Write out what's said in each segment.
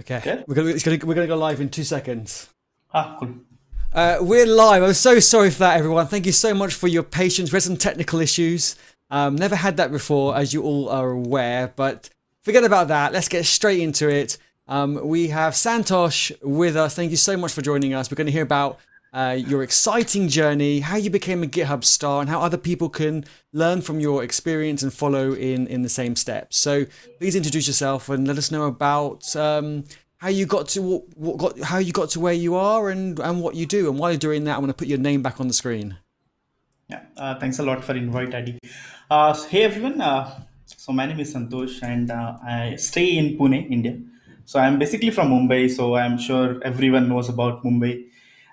Okay, Yeah. we're gonna go live in 2 seconds. Cool. We're live. I'm so sorry for that, everyone. Thank you so much for your patience. We had some technical issues. Never had that before, as you all are aware. But forget about that. Let's get straight into it. We have Santosh with us. Thank you so much for joining us. We're going to hear about your exciting journey, how you became a GitHub star, and how other people can learn from your experience and follow in the same steps. So please introduce yourself and let us know about how you got to how you got to where you are and what you do. And while you're doing that, I want to put your name back on the screen. Yeah. Thanks a lot for invite, Adi. Hey everyone. So my name is Santosh, and I stay in Pune, India. So I'm basically from Mumbai. So I'm sure everyone knows about Mumbai.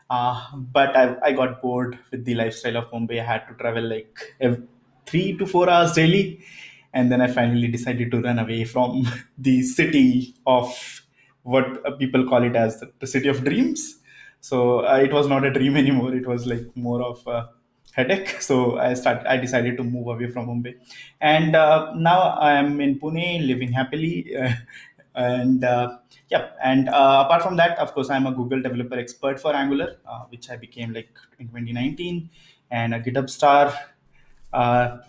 But I got bored with the lifestyle of Mumbai. I had to travel like 3 to 4 hours daily, and then I finally decided to run away from the city of what people call it as the city of dreams. So it was not a dream anymore. It was like more of a headache. So I decided to move away from Mumbai, and now I am in Pune, living happily. And yeah, and apart from that, of course, I'm a Google developer expert for Angular, which I became like in 2019, and a GitHub star,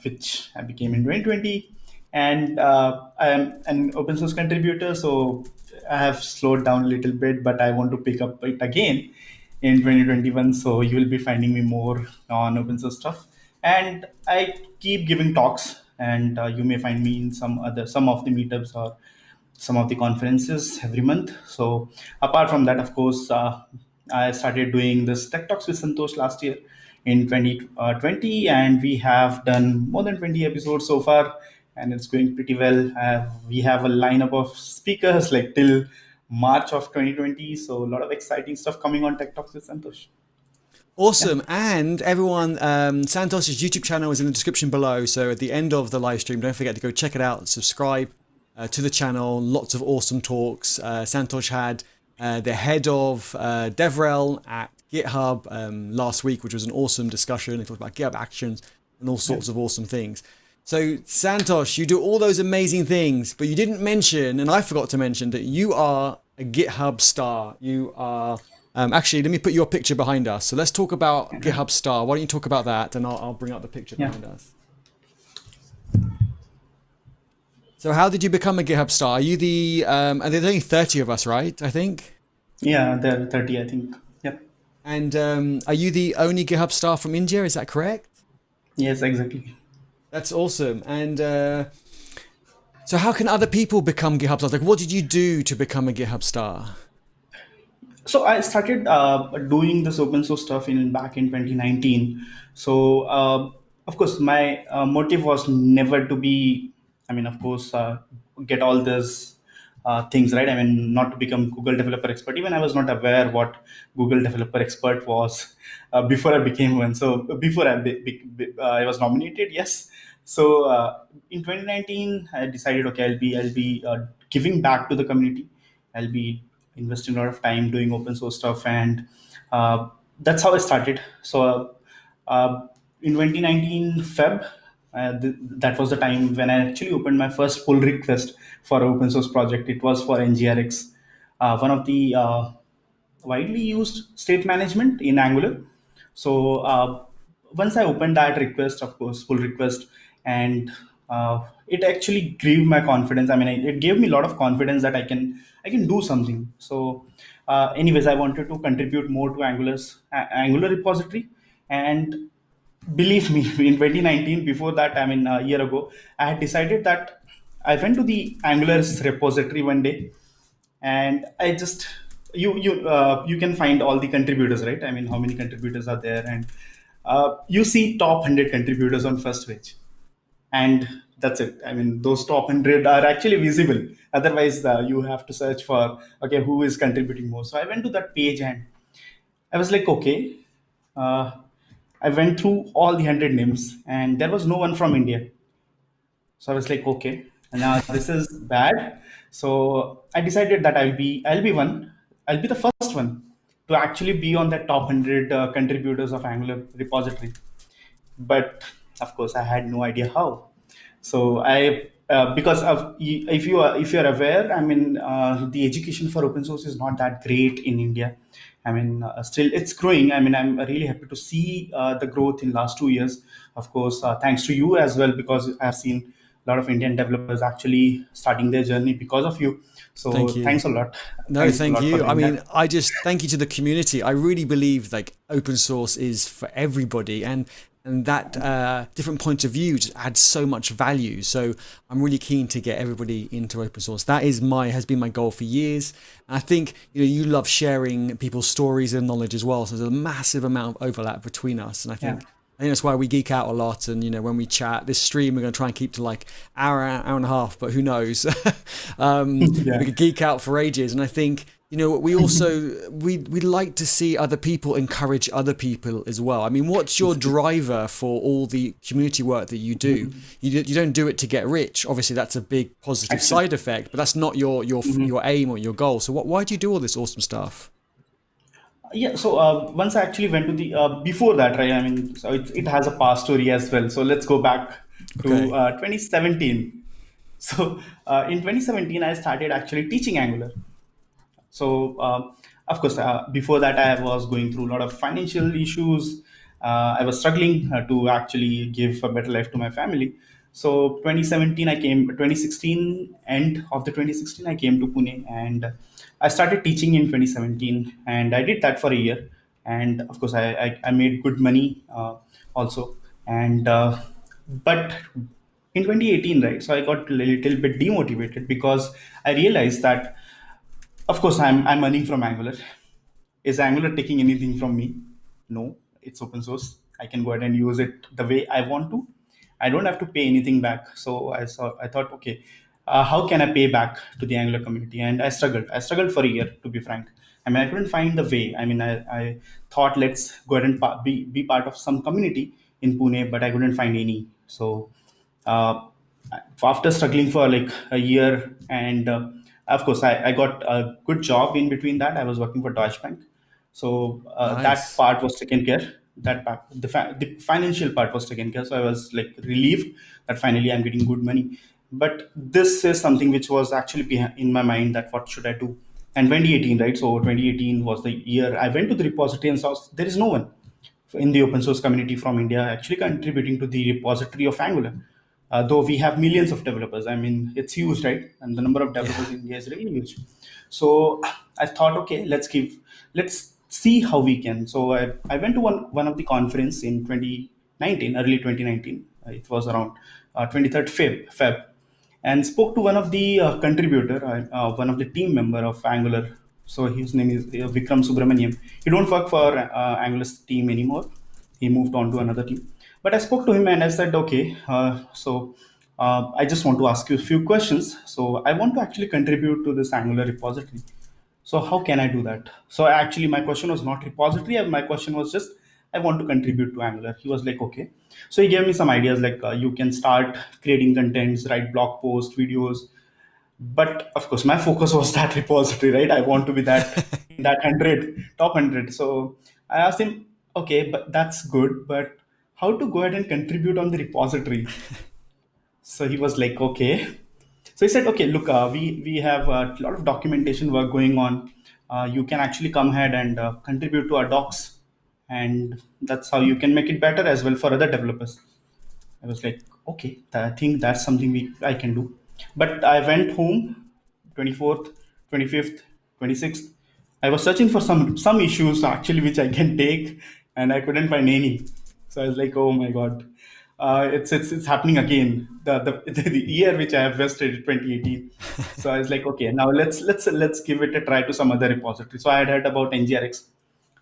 which I became in 2020. And I am an open source contributor, so I have slowed down a little bit, but I want to pick up it again in 2021. So you will be finding me more on open source stuff, and I keep giving talks, and you may find me in some of the meetups or some of the conferences every month. So apart from that, of course, I started doing this Tech Talks with Santosh last year in 2020, and we have done more than 20 episodes so far, and it's going pretty well. We have a lineup of speakers like till March of 2020, so a lot of exciting stuff coming on Tech Talks with Santosh. Yeah. Awesome. And everyone, Santosh's YouTube channel is in the description below. So at the end of the live stream, don't forget to go check it out, subscribe to the channel. Lots of awesome talks. Santosh had the head of DevRel at GitHub last week, which was an awesome discussion. He talked about GitHub Actions and all sorts of awesome things. So Santosh, you do all those amazing things, but you didn't mention, and I forgot to mention, that you are a GitHub star. You are actually, let me put your picture behind us. So let's talk about GitHub star. Why don't you talk about that, and I'll bring up the picture Yeah. behind us. So how did you become a GitHub star? Are you the, and there's only 30 of us, right? I think. Yeah, there are 30, I think. Yep. And are you the only GitHub star from India? Is that correct? Yes, exactly. That's awesome. And so how can other people become GitHub stars? Like, what did you do to become a GitHub star? So I started doing this open source stuff in back in 2019. So of course my motive was never to be, I mean, of course, get all this things right. I mean, not to become Google developer expert. Even I was not aware what Google developer expert was before I became one. So before I was nominated, yes. So in 2019 I decided, okay, I'll be giving back to the community. I'll be investing a lot of time doing open source stuff, and that's how I started. So in 2019 Feb, that was the time when I actually opened my first pull request for an open source project. It was for NgRx, one of the widely used state management in Angular. So once I opened that request, of course, pull request, and it actually grew my confidence. I mean, it gave me a lot of confidence that I can do something. So, anyways, I wanted to contribute more to Angular repository, and believe me, in 2019, before that, I mean, a year ago, I had decided that I went to the Angular repository one day, and I just you can find all the contributors, right? I mean, how many contributors are there, and you see top 100 contributors on first page, and that's it. I mean, those top 100 are actually visible. Otherwise, you have to search for, okay, who is contributing more. So I went to that page, and I was like, okay. uh, I went through all the 100 names, and there was no one from India. So I was like, okay, now this is bad. So I decided that I'll be the first one to actually be on that top 100 contributors of Angular repository. But of course, I had no idea how. So I because if you're aware, I mean, the education for open source is not that great in India. I mean, still it's growing. I mean, I'm really happy to see the growth in last 2 years. Of course, thanks to you as well, because I've seen a lot of Indian developers actually starting their journey because of you. Thank So you. thanks a lot. No, Thanks a thank lot for you. I doing mean, that. I just thank you to the community. I really believe like open source is for everybody, and that different points of view just adds so much value. So I'm really keen to get everybody into open source. That is has been my goal for years. And I think you love sharing people's stories and knowledge as well. So there's a massive amount of overlap between us, and Yeah. I think that's why we geek out a lot. And when we chat, this stream we're going to try and keep to like hour and a half, but who knows? We Yeah. could geek out for ages. And I think we also we like to see other people encourage other people as well. I mean, what's your driver for all the community work that you do? You don't do it to get rich. Obviously, that's a big positive Actually. side effect, but that's not your aim or your goal. So why do you do all this awesome stuff? Yeah, so once I actually went to the before that, right? I mean, so it has a past story as well. So let's go back to Okay, 2017. So in 2017, I started actually teaching Angular. So, of course, before that, I was going through a lot of financial issues. I was struggling to actually give a better life to my family. So, 2017, I came, 2016, end of the 2016, I came to Pune, and I started teaching in 2017. And I did that for a year. And of course, I made good money also. And, but in 2018, right, so I got a little bit demotivated because I realized that of course, I'm earning from Angular. Is Angular taking anything from me? No, it's open source. I can go ahead and use it the way I want to. I don't have to pay anything back. So I thought, okay, how can I pay back to the Angular community? And I struggled. I struggled for a year, to be frank. I mean, I couldn't find the way. I mean, I thought let's go ahead and be part of some community in Pune, but I couldn't find any. So uh, after struggling for like a year and of course I got a good job in between that. I was working for Deutsche Bank, so that nice. part was taken care. That part, the financial part was taken care, so I was like relieved that finally I'm getting good money. But this is something which was actually in my mind, that what should I do. And 2018, right, so 2018 was the year I went to the repository and saw there is no one in the open source community from India actually contributing to the repository of Angular. Though we have millions of developers, I mean, it's huge, right? And the number of Yeah, developers in India is really huge. So I thought, okay, let's see how we can. So I went to one of the conference in 2019, early 2019. It was around 23rd Feb, and spoke to one of the contributor, one of the team member of Angular. So his name is Vikram Subramaniam. He don't work for Angular's team anymore. He moved on to another team. But I spoke to him and I said, okay, I just want to ask you a few questions. So I want to actually contribute to this Angular repository. So how can I do that? So actually, my question was not repository. My question was just, I want to contribute to Angular. He was like, okay. So he gave me some ideas like you can start creating contents, write blog posts, videos. But of course, my focus was that repository, right? I want to be that in that top 100. So I asked him, okay, but that's good, but how to go ahead and contribute on the repository? So he was like, okay. So he said, okay, look, we have a lot of documentation work going on. You can actually come ahead and contribute to our docs, and that's how you can make it better as well for other developers. I was like, okay, I think that's something I can do. But I went home 24th, 25th, 26th. I was searching for some issues actually which I can take, and I couldn't find any. So I was like, oh my god, it's happening again. The year which I have wasted, 2018. So I was like, okay, now let's give it a try to some other repository. So I had heard about NgRx,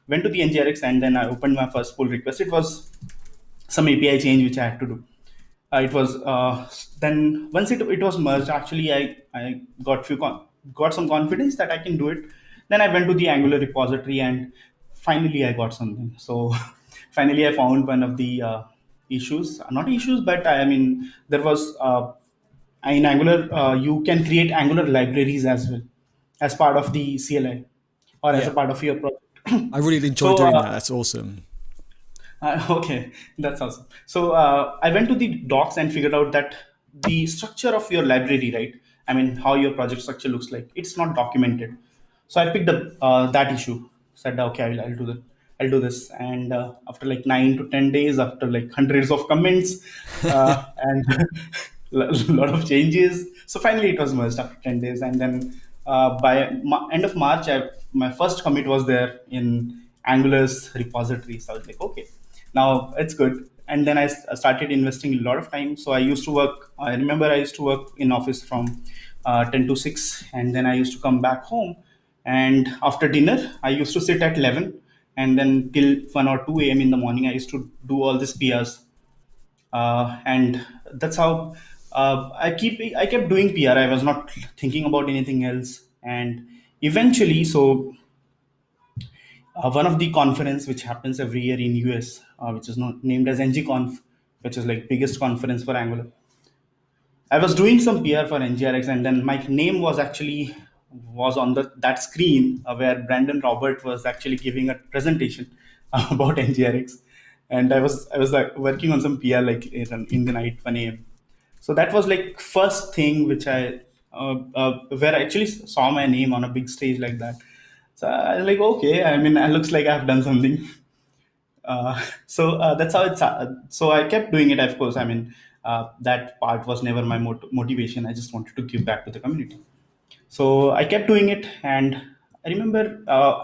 went to the NgRx, and then I opened my first pull request. It was some API change which I had to do. It was then once it was merged. Actually, I got some confidence that I can do it. Then I went to the Angular repository, and finally I got something. So finally I found one of the issues, not issues, but I mean there was in Angular you can create Angular libraries as well as part of the CLI or as a yeah. part of your project. I really enjoy So doing that. That's awesome. okay, that's awesome. So I went to the docs and figured out that the structure of your library, right? I mean, how your project structure looks like. It's not documented. So I picked up that issue. Said, okay, I'll do that. I'll do this. And after like 9 to 10 days, after like hundreds of comments and a lot of changes, so finally it was merged after 10 days. And then by end of March, my first commit was there in Angular's repository. So I was like, okay, now it's good. And then I started investing a lot of time. So I used to work, I remember I used to work in office from 10 to 6, and then I used to come back home, and after dinner I used to sit at 11, and then till 1 or 2 a.m. in the morning I used to do all these PRs. And that's how I kept doing PR. I was not thinking about anything else. And eventually, so one of the conference which happens every year in US, which is not named as ngconf, which is like biggest conference for Angular. I was doing some PR for NgRx, and then my name was on the that screen where Brandon Robert was actually giving a presentation about NgRx, and I was like working on some PR like in the night 1 a.m. So that was like first thing which I where I actually saw my name on a big stage like that. So I was like, okay, I mean, it looks like I've done something. That's how it's. So I kept doing it. Of course, I mean, that part was never my motivation. I just wanted to give back to the community. So I kept doing it, and I remember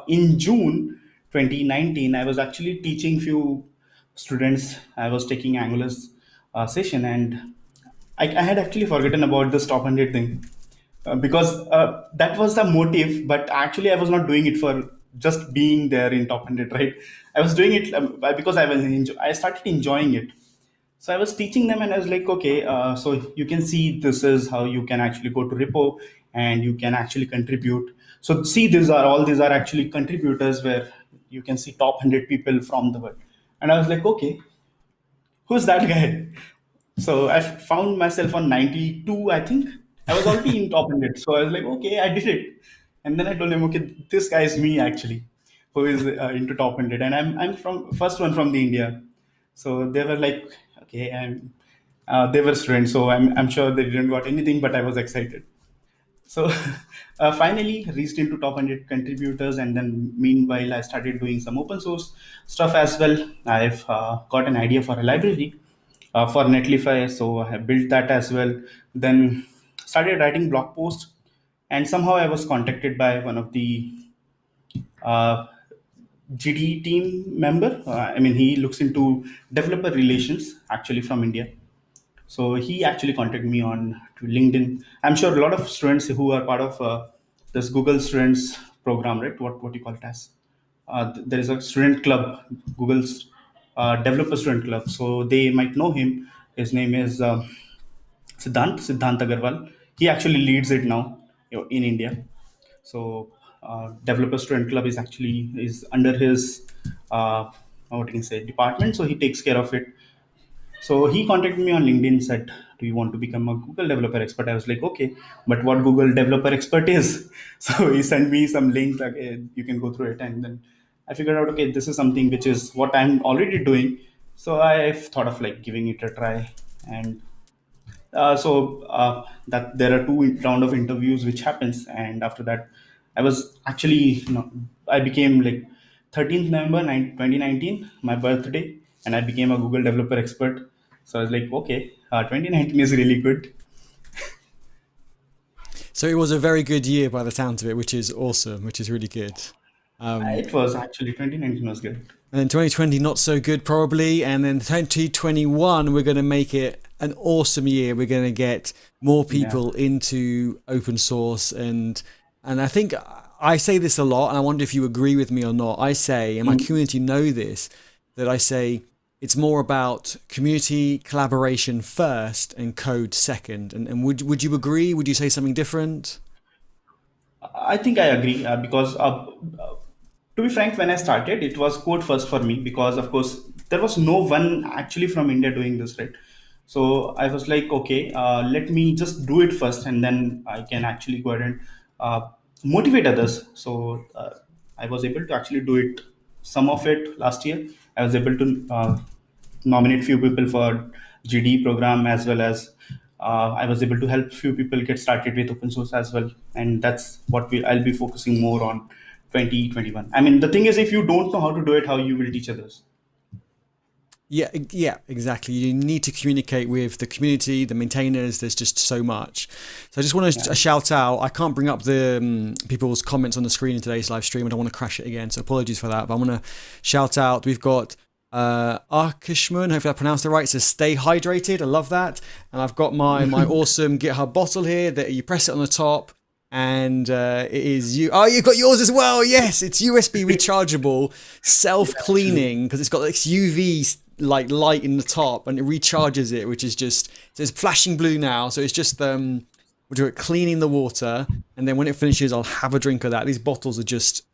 in June 2019, I was actually teaching few students. I was taking Angular's session, and I had actually forgotten about this top 100 thing, because that was the motive. But actually, I was not doing it for just being there in top 100, right? I was doing it because I started enjoying it. So I was teaching them, and I was like, okay, so you can see this is how you can actually go to repo and you can actually contribute. So see, these are actually contributors where you can see top 100 people from the world. And I was like, okay, who's that guy? So I found myself on 92, I think. I was already in top 100. So I was like, okay, I did it. And then I told him, okay, this guy is me actually, who is into top 100. And I'm from first one from the India. So they were like, okay, they were students. So I'm sure they didn't got anything, but I was excited. So finally reached into top 100 contributors, and then meanwhile I started doing some open source stuff as well. I've got an idea for a library for Netlify, so I built that as well. Then started writing blog posts, and somehow I was contacted by one of the uh, GD team member. I mean, he looks into developer relations, actually from India. So he actually contacted me on to LinkedIn. I'm sure a lot of students who are part of this Google Students program, right? What you call it as? There is a student club, Google's developer student club. So they might know him. His name is Siddhant Agarwal. He actually leads it now, in India. So developer student club is under his what you can say department. So he takes care of it. So he contacted me on LinkedIn, said, "Do you want to become a Google developer expert?" I was like, "Okay, but what Google developer expert is?" So he sent me some link, like, you can go through it, and then I figured out, okay, this is something which is what I'm already doing. So I've thought of like giving it a try, and that there are two round of interviews which happens, and after that I was actually, I became like 13th November 2019, my birthday, and I became a Google developer expert. So I was like, okay, 2019 is really good. So it was a very good year by the sound of it, which is awesome, which is really good. It was actually 2019 was good. And then 2020 not so good probably, and then 2021 we're going to make it an awesome year. We're going to get more Yeah. people into open source, and I think I say this a lot, and I wonder if you agree with me or not. I say, and my Mm. community know this, that I say it's more about community collaboration first and code second. And would you agree? Would you say something different? I think I agree, because to be frank, when I started, it was code first for me, because of course there was no one actually from India doing this, right? So I was like, okay, let me just do it first, and then I can actually go ahead and uh, motivate others. So I was able to actually do it. Some of it last year, I was able to nominate few people for GD program, as well as I was able to help few people get started with open source as well, and that's what I'll be focusing more on 2021. I mean, the thing is, if you don't know how to do it, how you will teach others? Yeah, exactly. You need to communicate with the community, the maintainers. There's just so much. So I just want to shout out. I can't bring up the people's comments on the screen in today's live stream. I don't want to crash it again, so apologies for that. But I want to shout out. We've got Arkishman, hopefully I pronounced it right. It says stay hydrated. I love that. And I've got my awesome GitHub bottle here that you press it on the top. And it is you. Oh, you've got yours as well. Yes, it's USB rechargeable, self-cleaning, because it's got this UV like light in the top, and it recharges it, which is just, so it's flashing blue now. So it's just we'll do it cleaning the water, and then when it finishes, I'll have a drink of that. These bottles are just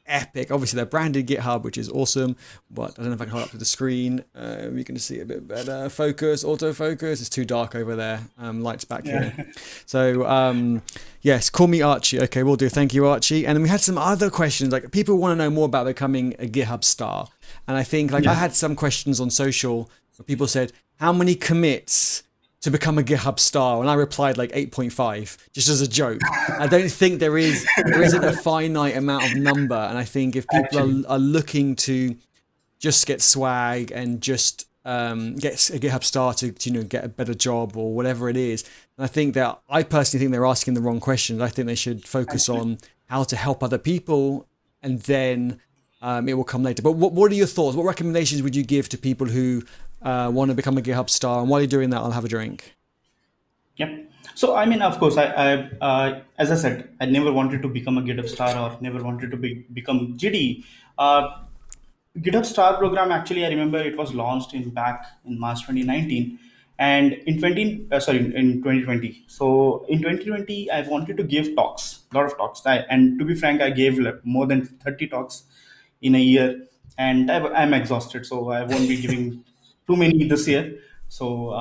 epic. Obviously, they're branded GitHub, which is awesome. But I don't know if I can hold up to the screen. You can see it a bit better. Focus, autofocus. It's too dark over there. Lights back here. So yes, call me Archie. Okay, we'll do. Thank you, Archie. And then we had some other questions. Like people want to know more about becoming a GitHub star. And I think I had some questions on social where people said, how many commits to become a GitHub star? And I replied like 8.5, just as a joke. I don't think there isn't a finite amount of number. And I think if people are looking to just get swag and just get a GitHub star to get a better job or whatever it is, and I personally think they're asking the wrong questions. I think they should focus on how to help other people, and then it will come later. But what are your thoughts? What recommendations would you give to people who want to become a GitHub star? And while you're doing that, I'll have a drink. Yep. So, I mean, of course, I as I said, I never wanted to become a GitHub star or never wanted to become GD. GitHub Star program, actually, I remember it was launched back in March 2019, and in 2020. So in 2020, I wanted to give talks, a lot of talks. And to be frank, I gave like more than 30 talks in a year, and I'm exhausted, so I won't be giving too many this year. So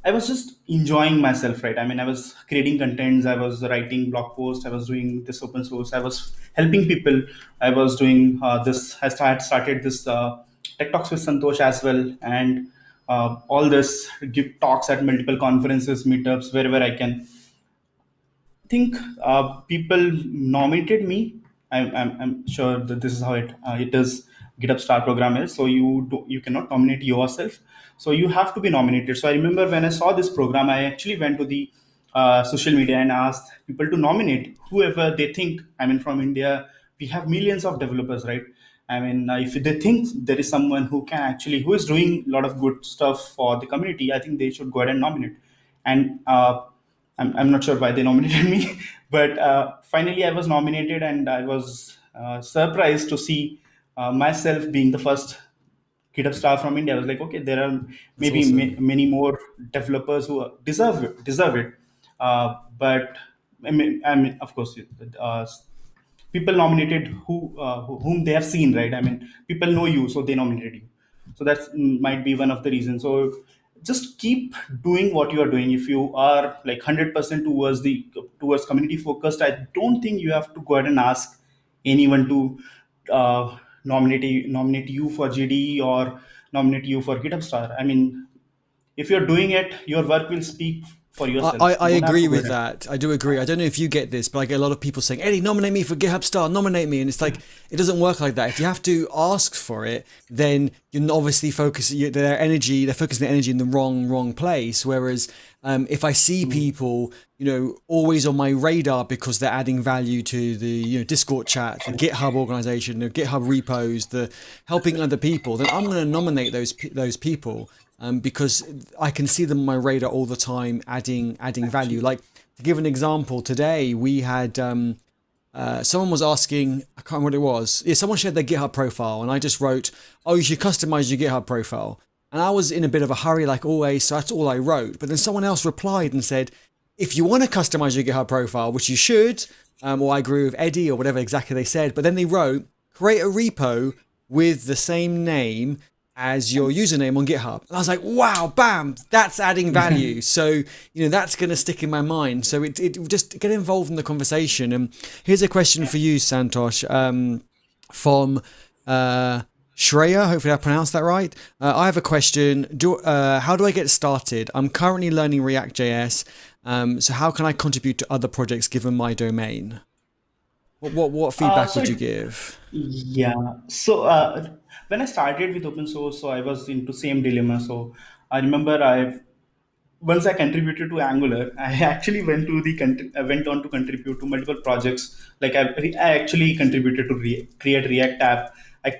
I was just enjoying myself, right? I mean, I was creating contents, I was writing blog posts, I was doing this open source, I was helping people, I was doing this. I started this Tech Talks with Santosh as well, and all this give talks at multiple conferences, meetups, wherever I can. Think people nominated me. I'm sure that this is how it is. GitHub Star program is, so you cannot nominate yourself, so you have to be nominated. So I remember when I saw this program, I actually went to the social media and asked people to nominate whoever they think. I mean, from India, we have millions of developers, right? I mean, if they think there is someone who is doing a lot of good stuff for the community, I think they should go ahead and nominate. And I'm not sure why they nominated me, but finally I was nominated, and I was surprised to see myself being the first GitHub star from India. I was like, okay, there are maybe awesome. many more developers who deserve it. But I mean, of course, people nominated whom they have seen, right? I mean, people know you, so they nominated you. So that might be one of the reasons. So just keep doing what you are doing. If you are like 100% towards community focused, I don't think you have to go ahead and ask anyone to nominate you for GD or nominate you for GitHub star. I mean, if you're doing it, your work will speak for yourself. I You don't have agree to go with ahead. that. I do agree. I don't know if you get this, but I get a lot of people saying, Eddie, nominate me for GitHub Star, nominate me. And it's like, it doesn't work like that. If you have to ask for it, then you're obviously focusing they're focusing their energy in the wrong place. Whereas if I see people, always on my radar because they're adding value to the Discord chat, the GitHub organization, the GitHub repos, the helping other people, then I'm going to nominate those people. Because I can see them on my radar all the time, adding value. Like, to give an example, today we had someone was asking, I can't remember what it was. Yeah, someone shared their GitHub profile, and I just wrote, "Oh, you should customize your GitHub profile." And I was in a bit of a hurry, like always, so that's all I wrote. But then someone else replied and said, "If you want to customize your GitHub profile, which you should," or I agree with Eddie or whatever exactly they said. But then they wrote, "Create a repo with the same name as your username on GitHub." And I was like, wow, bam, that's adding value. So, that's going to stick in my mind. So it just get involved in the conversation. And here's a question for you, Santosh, from Shreya, hopefully I pronounced that right. I have a question. How do I get started? I'm currently learning React.js. So how can I contribute to other projects given my domain? What feedback So would you it, give? yeah. So when I started with open source, so I was into same dilemma. So I remember I once I contributed to Angular, I actually went on to contribute to multiple projects. Like I actually contributed to create React app. I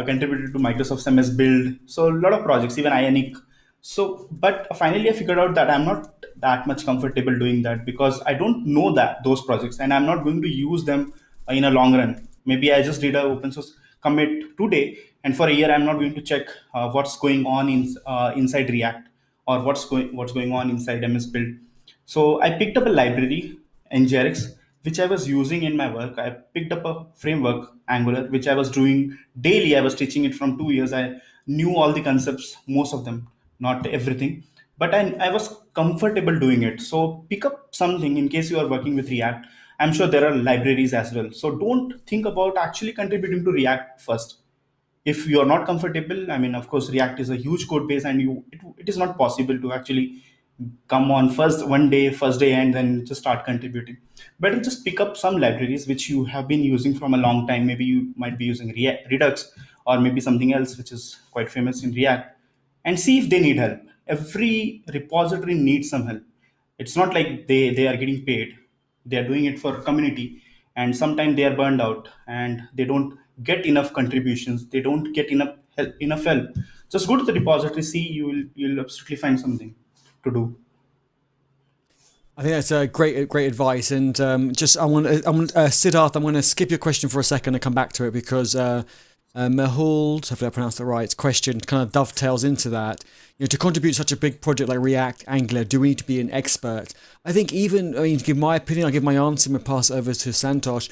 contributed to Microsoft MS Build. So a lot of projects, even Ionic. So, but finally, I figured out that I'm not that much comfortable doing that because I don't know that those projects, and I'm not going to use them in a long run. Maybe I just did a open source commit today, and for a year, I'm not going to check what's going on inside React or what's going on inside MS Build. So I picked up a library, NgRx, which I was using in my work. I picked up a framework, Angular, which I was doing daily. I was teaching it from 2 years. I knew all the concepts, most of them, not everything, but I was comfortable doing it. So pick up something in case you are working with React. I'm sure there are libraries as well. So don't think about actually contributing to React first. If you are not comfortable, I mean, of course, React is a huge code base, and it is not possible to actually come on first day and then just start contributing. Better just pick up some libraries which you have been using from a long time. Maybe you might be using Redux, or maybe something else which is quite famous in React, and see if they need help. Every repository needs some help. It's not like they are getting paid. They are doing it for community, and sometimes they are burned out and they don't get enough contributions. They don't get enough help. Just go to the repository, see, you'll absolutely find something to do. I think that's a great advice. And just Siddharth, I'm going to skip your question for a second and come back to it because Mehul, hopefully I pronounced that right, question kind of dovetails into that. To contribute to such a big project like React, Angular, do we need to be an expert? I think to give my opinion, I'll give my answer and pass it over to Santosh.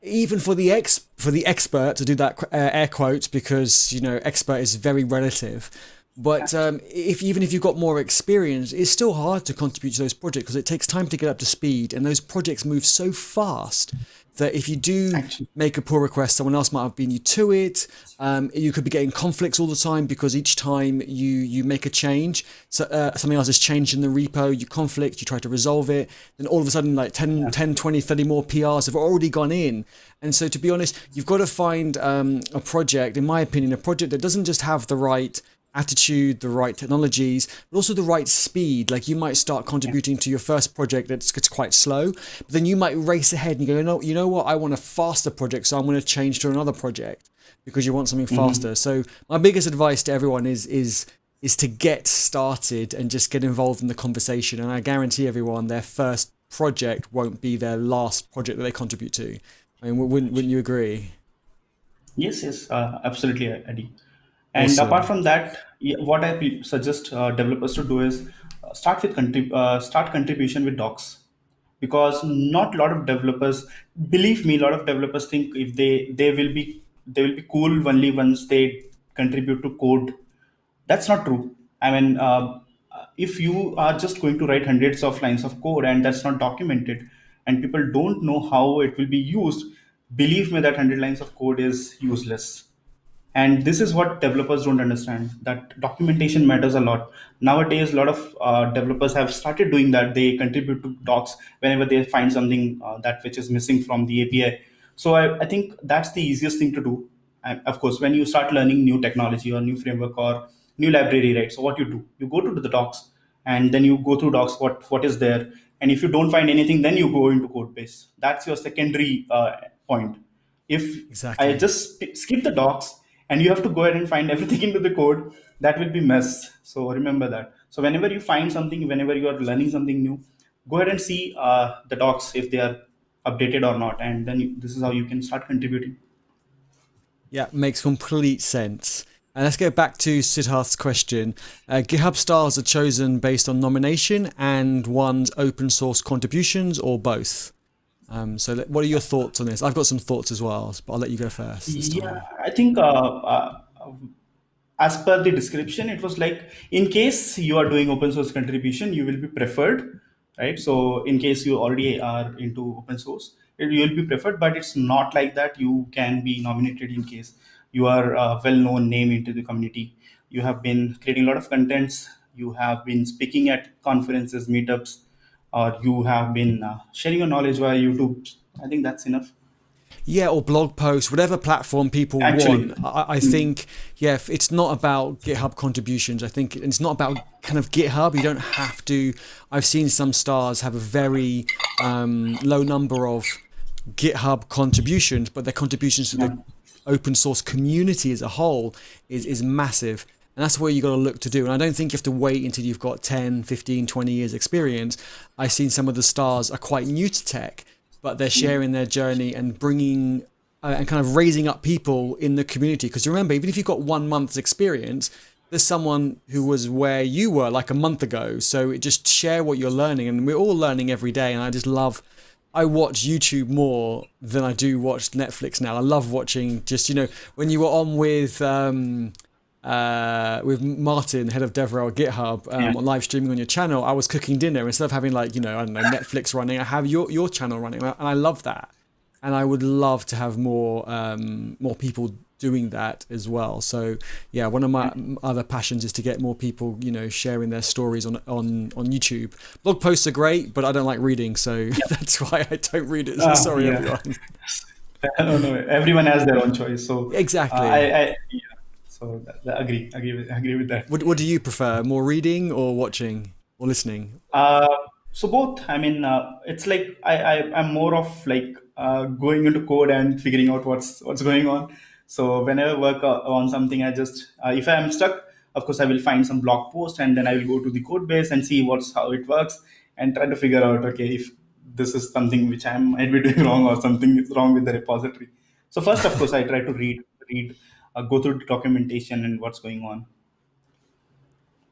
Even for the expert to do that air quotes, because expert is very relative. But even if you've got more experience, it's still hard to contribute to those projects because it takes time to get up to speed, and those projects move so fast that if you do Actually, make a pull request, someone else might have been you to it. You could be getting conflicts all the time because each time you make a change, so something else has changed in the repo, you conflict, you try to resolve it, then all of a sudden like 10, 20, 30 more PRs have already gone in. And so to be honest, you've got to find a project, in my opinion, a project that doesn't just have the right attitude, the right technologies, but also the right speed. Like you might start contributing to your first project that's quite slow, but then you might race ahead and you go, you know what, I want a faster project, so I'm going to change to another project because you want something faster. So my biggest advice to everyone is to get started and just get involved in the conversation. And I guarantee everyone their first project won't be their last project that they contribute to. I mean, wouldn't you agree? yes, absolutely, Eddie. And apart Awesome. from that, what I suggest developers to do is start contribution with docs, because not a lot of developers, believe me, a lot of developers think if they will be cool only once they contribute to code. That's not true. I mean, if you are just going to write hundreds of lines of code and that's not documented, and people don't know how it will be used, believe me, that 100 lines of code is useless. And this is what developers don't understand, that documentation matters a lot. Nowadays, a lot of developers have started doing that. They contribute to docs whenever they find something that which is missing from the API. So I think that's the easiest thing to do. And of course, when you start learning new technology or new framework or new library, right, so what you do, you go to the docs, and then you go through docs, what is there. And if you don't find anything, then you go into code base. That's your secondary point. If I Exactly. just skip the docs and you have to go ahead and find everything into the code, that will be mess. So remember that. So whenever you find something, whenever you are learning something new, go ahead and see the docs if they are updated or not, and then this is how you can start contributing. Yeah, makes complete sense. And let's get back to Siddharth's question. GitHub stars are chosen based on nomination and one's open source contributions, or both. What are your thoughts on this? I've got some thoughts as well, but I'll let you go first this Yeah, time. I think as per the description, it was like, in case you are doing open source contribution, you will be preferred, right? So in case you already are into open source, you will be preferred, but it's not like that. You can be nominated in case. you are a well-known name into the community. You have been creating a lot of contents. You have been speaking at conferences, meetups, or you have been sharing your knowledge via YouTube. I think that's enough. Yeah, or blog posts, whatever platform people Actually, want. I think, yeah, it's not about GitHub contributions. I think it's not about kind of GitHub. You don't have to. I've seen some stars have a very low number of GitHub contributions, but their contributions to yeah. the open source community as a whole is massive. And that's what you got to look to do. And I don't think you have to wait until you've got 10, 15, 20 years experience. I've seen some of the stars are quite new to tech, but they're sharing their journey and bringing and kind of raising up people in the community. Because remember, even if you've got 1 month's experience, there's someone who was where you were like a month ago. So just share what you're learning. And we're all learning every day. And I just love, I watch YouTube more than I do watch Netflix now. I love watching just, when you were on with Martin, head of DevRel at GitHub, Yeah. on live streaming on your channel, I was cooking dinner. Instead of having like, I don't know, Netflix running, I have your channel running. And I love that. And I would love to have more people doing that as well. So yeah, one of my other passions is to get more people, sharing their stories on YouTube. Blog posts are great, but I don't like reading, so that's why I don't read it. So sorry, Yeah. everyone. No, no, everyone has their own choice. So Exactly. yeah. So agree with that. What do you prefer? More reading or watching or listening? Uh, so both. I mean, it's like I'm more of like going into code and figuring out what's going on. So whenever I work on something, I just if I'm stuck, of course I will find some blog post and then I will go to the code base and see how it works and try to figure out, okay, if this is something which I might be doing wrong or something is wrong with the repository. So first, of course, I try to read, go through the documentation and what's going on.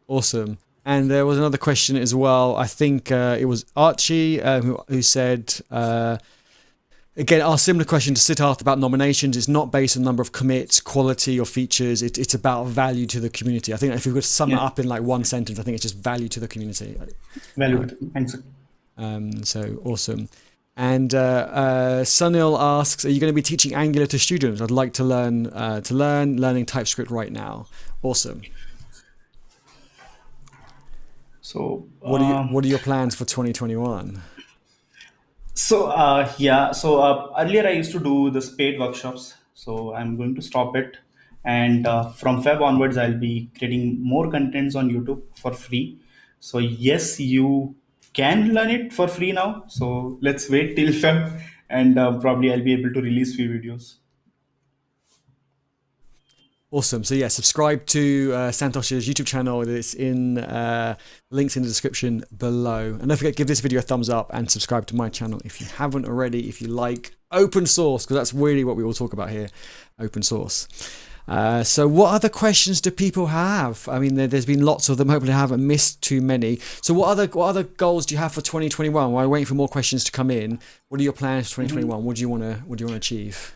Awesome. And there was another question as well. I think it was Archie who said, again, our similar question to Siddharth about nominations. It's not based on number of commits, quality, or features. It's about value to the community. I think if we could sum it Yeah, up in like one sentence, I think it's just value to the community. value. Thanks. So awesome. And Sunil asks, are you going to be teaching Angular to students? I'd like to learning TypeScript right now. Awesome. So. What are your plans for 2021? Earlier I used to do the paid workshops. So I'm going to stop it, and from Feb onwards I'll be creating more contents on YouTube for free. So yes, you can learn it for free now. So let's wait till Feb, and probably I'll be able to release few videos. Awesome. So yeah, subscribe to Santosh's YouTube channel. It's in links in the description below. And don't forget, give this video a thumbs up and subscribe to my channel if you haven't already. If you like open source, because that's really what we will talk about here, open source. So what other questions do people have? I mean, there's been lots of them. Hopefully I haven't missed too many. So what other goals do you have for 2021? While I'm waiting for more questions to come in, what are your plans for 2021? What do you want to achieve?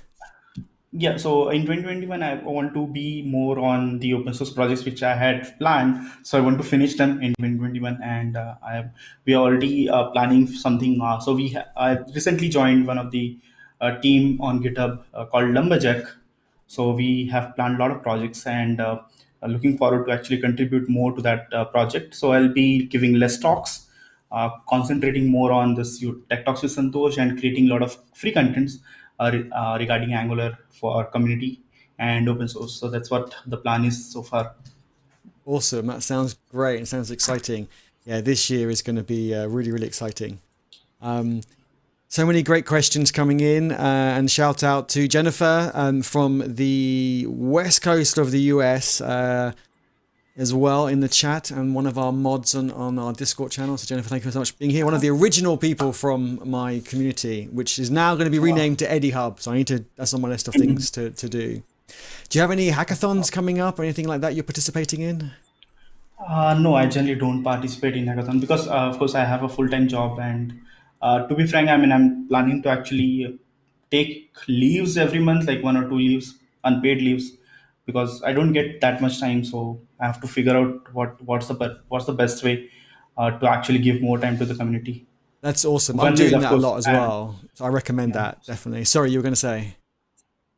Yeah, so in 2021, I want to be more on the open source projects which I had planned. So I want to finish them in 2021, and we are already planning something. I recently joined one of the team on GitHub called Lumberjack. So we have planned a lot of projects, and looking forward to actually contribute more to that project. So I'll be giving less talks, concentrating more on this tech talks with Santosh and creating a lot of free contents regarding Angular for our community and open source. So that's what the plan is so far. Awesome. That sounds great. It sounds exciting. Yeah, this year is going to be really, really exciting. So many great questions coming in, and shout out to Jennifer from the west coast of the US as well in the chat, and one of our mods on our Discord channel. So Jennifer, thank you so much for being here. One of the original people from my community, which is now going to be renamed to Eddie Hub. So that's on my list of things to do. Do you have any hackathons coming up or anything like that you're participating in? No, I generally don't participate in hackathon because, of course, I have a full-time job, and to be frank, I mean, I'm planning to actually take leaves every month, like 1 or 2 leaves, unpaid leaves, because I don't get that much time. So I have to figure out what's the best way to actually give more time to the community. That's awesome. I'm One is, doing of that a course, lot as well. So I recommend yeah. that, definitely. Sorry, you were going to say.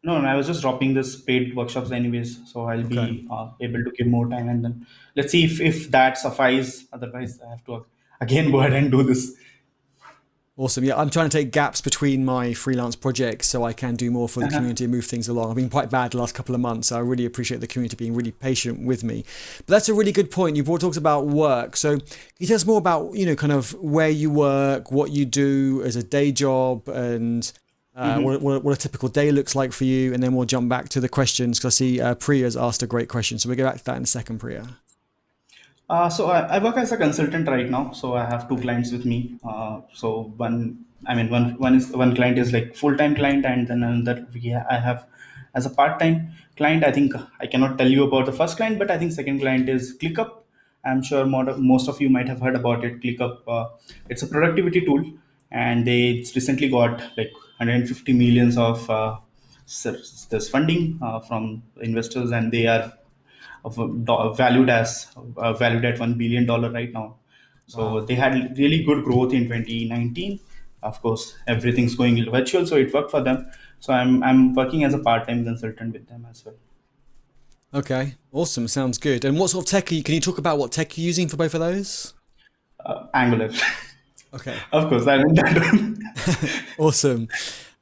No, no, I was just dropping this paid workshops anyways, so I'll Okay. be able to give more time, and then let's see if that suffice. Otherwise, I have to again go ahead and do this. Awesome. Yeah, I'm trying to take gaps between my freelance projects so I can do more for the Uh-huh. community and move things along. I've been quite bad the last couple of months, so I really appreciate the community being really patient with me. But that's a really good point. You brought talked about work. So can you tell us more about, kind of where you work, what you do as a day job, and Mhm. what a typical day looks like for you? And then we'll jump back to the questions because I see Priya's asked a great question. So we'll go back to that in a second, Priya. So I work as a consultant right now. So I have two clients with me. So one client is like full time client, and then another I have as a part time client. I think I cannot tell you about the first client, but I think second client is ClickUp. I'm sure most of you might have heard about it. ClickUp, it's a productivity tool, and they recently got like 150 millions of this funding from investors, and they are valued at $1 billion right now. So Wow. they had really good growth in 2019. Of course, everything's going virtual, so it worked for them. So I'm working as a part-time consultant with them as well. Okay. Awesome. Sounds good. And what sort of tech can you talk about what tech you're using for both of those? Angular, Okay. of course. I mean that one. Awesome.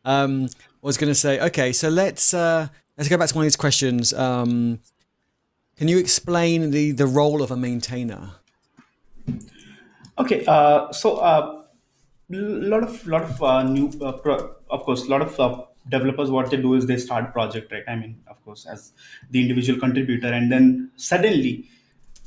I was going to say, okay, so let's go back to one of these questions. Can you explain the role of a maintainer? Okay, lot of new of course, lot of developers, what they do is they start project, right? I mean, of course, as the individual contributor, and then suddenly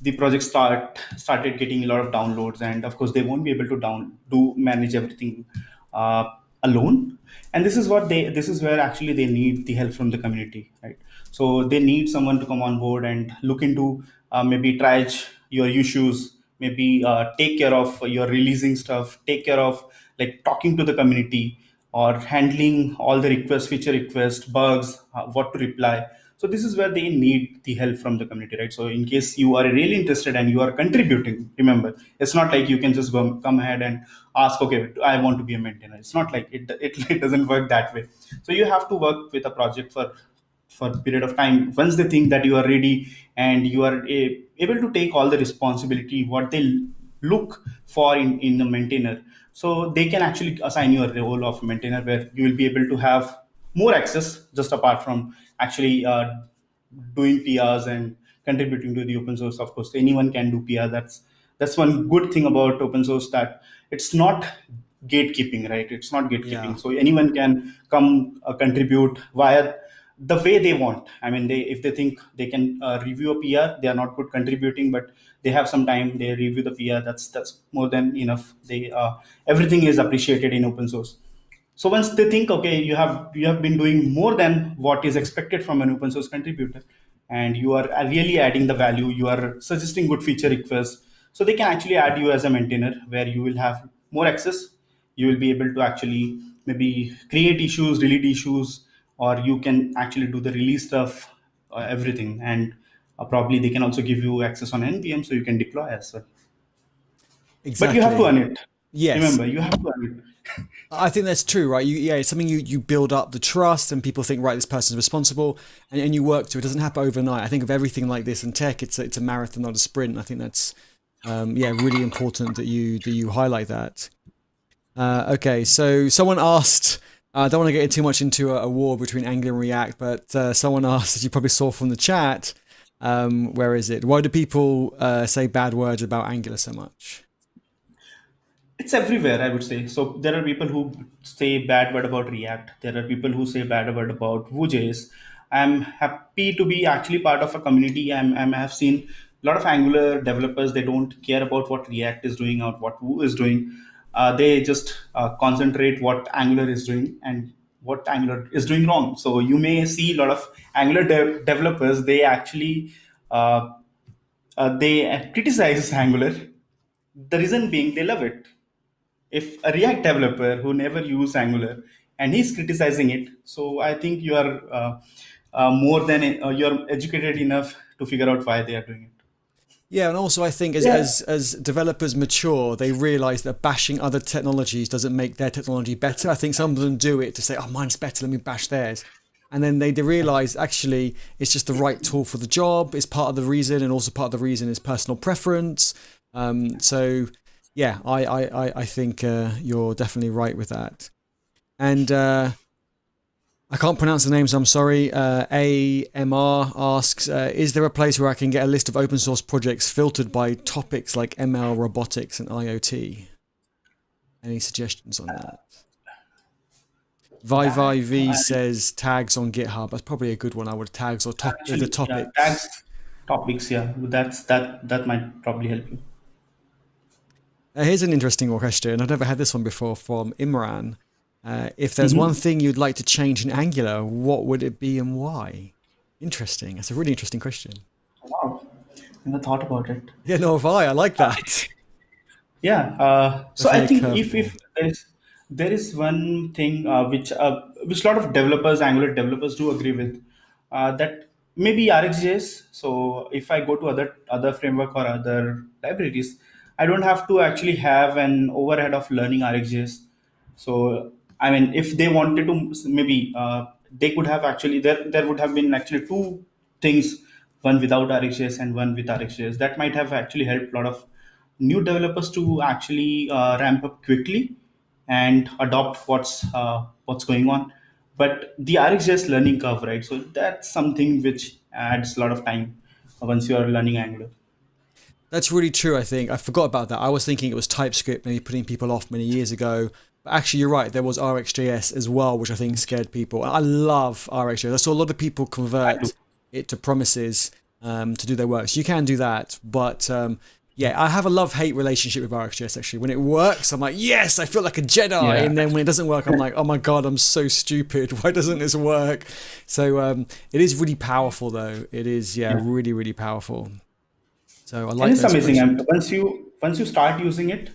the project started getting a lot of downloads, and of course they won't be able to down do manage everything uh, alone. And this is where actually they need the help from the community, right? So they need someone to come on board and look into, maybe triage your issues, maybe take care of your releasing stuff, take care of like talking to the community, or handling all the requests, feature requests, bugs, what to reply. So this is where they need the help from the community, right? So in case you are really interested and you are contributing, remember, it's not like you can just come ahead and ask, okay, I want to be a maintainer. It's not like it doesn't work that way. So you have to work with a project for a period of time. Once they think that you are ready and you are able to take all the responsibility, what they look for in a maintainer, so they can actually assign you a role of maintainer where you will be able to have more access, just apart from actually doing PRs and contributing to the open source. Of course, anyone can do PR. That's one good thing about open source, that it's not gatekeeping, right? It's not Yeah. gatekeeping. So anyone can come contribute via the way they want. I mean, they if they think they can review a PR, they are not good contributing, but they have some time, they review the PR. That's more than enough. They Everything is appreciated in open source. So once they think, okay, you have been doing more than what is expected from an open source contributor, and you are really adding the value, you are suggesting good feature requests, so they can actually add you as a maintainer, where you will have more access. You will be able to actually maybe create issues, delete issues, or you can actually do the release stuff, everything. And probably they can also give you access on npm, so you can deploy as well. But you have to Exactly. earn it. Yes. Remember, you have to earn it. I think that's true, right? Yeah, it's something you build up the trust and people think, right, this person's responsible and you work to it. It doesn't happen overnight. I think of everything like this in tech, it's a marathon, not a sprint. I think that's, yeah, really important that you highlight that. Okay, so someone asked, I don't want to get too much into a war between Angular and React, but someone asked, as you probably saw from the chat, where is it? Why do people say bad words about Angular so much? It's everywhere, I would say. So there are people who say bad word about React, there are people who say bad word about Vue.js. I'm happy to be actually part of a community. I have seen a lot of Angular developers, they don't care about what React is doing or what Vue is doing. They just concentrate what Angular is doing and what Angular is doing wrong. So you may see a lot of Angular developers, they actually uh, they criticize Angular. The reason being, they love it. If a React developer who never used Angular and he's criticizing it, so I think you are more than you're educated enough to figure out why they are doing it. Yeah, and also I think as Yeah. as as developers mature, they realize that bashing other technologies doesn't make their technology better. I think some of them do it to say, "Oh, mine's better. Let me bash theirs." And then they realize actually it's just the right tool for the job. It's part of the reason, and also part of the reason is personal preference. So yeah, I think you're definitely right with that. And I can't pronounce the names, I'm sorry. AMR asks, is there a place where I can get a list of open source projects filtered by topics like ML, robotics, and IoT? Any suggestions on that? V says tags on GitHub. That's probably a good one. I would tags or the topics. Tags, topics, yeah. That might probably help you. Here's an interesting question. I've never had this one before from Imran. If there's one thing you'd like to change in Angular, what would it be and why? Interesting. That's a really interesting question. Wow, never thought about it. Yeah, no, have I like that. Yeah. So I think if there is one thing which a lot of developers, Angular developers, do agree with, that maybe RxJS. So if I go to other framework or other libraries, I don't have to actually have an overhead of learning RxJS. So I mean, if they wanted to, maybe they could have actually there would have been actually two things, one without RxJS and one with RxJS. That might have actually helped a lot of new developers to actually ramp up quickly and adopt what's going on. But the RxJS learning curve, right? So that's something which adds a lot of time once you are learning Angular. That's really true, I think. I forgot about that. I was thinking it was TypeScript, maybe putting people off many years ago. But actually, you're right. There was RxJS as well, which I think scared people. I love RxJS. I saw a lot of people convert it to promises to do their work. So you can do that. But yeah, I have a love-hate relationship with RxJS, actually. When it works, I'm like, yes, I feel like a Jedi. Yeah. And then when it doesn't work, I'm like, oh my God, I'm so stupid. Why doesn't this work? So it is really powerful, though. It is, really, really powerful. So I like it's amazing. And once you start using it,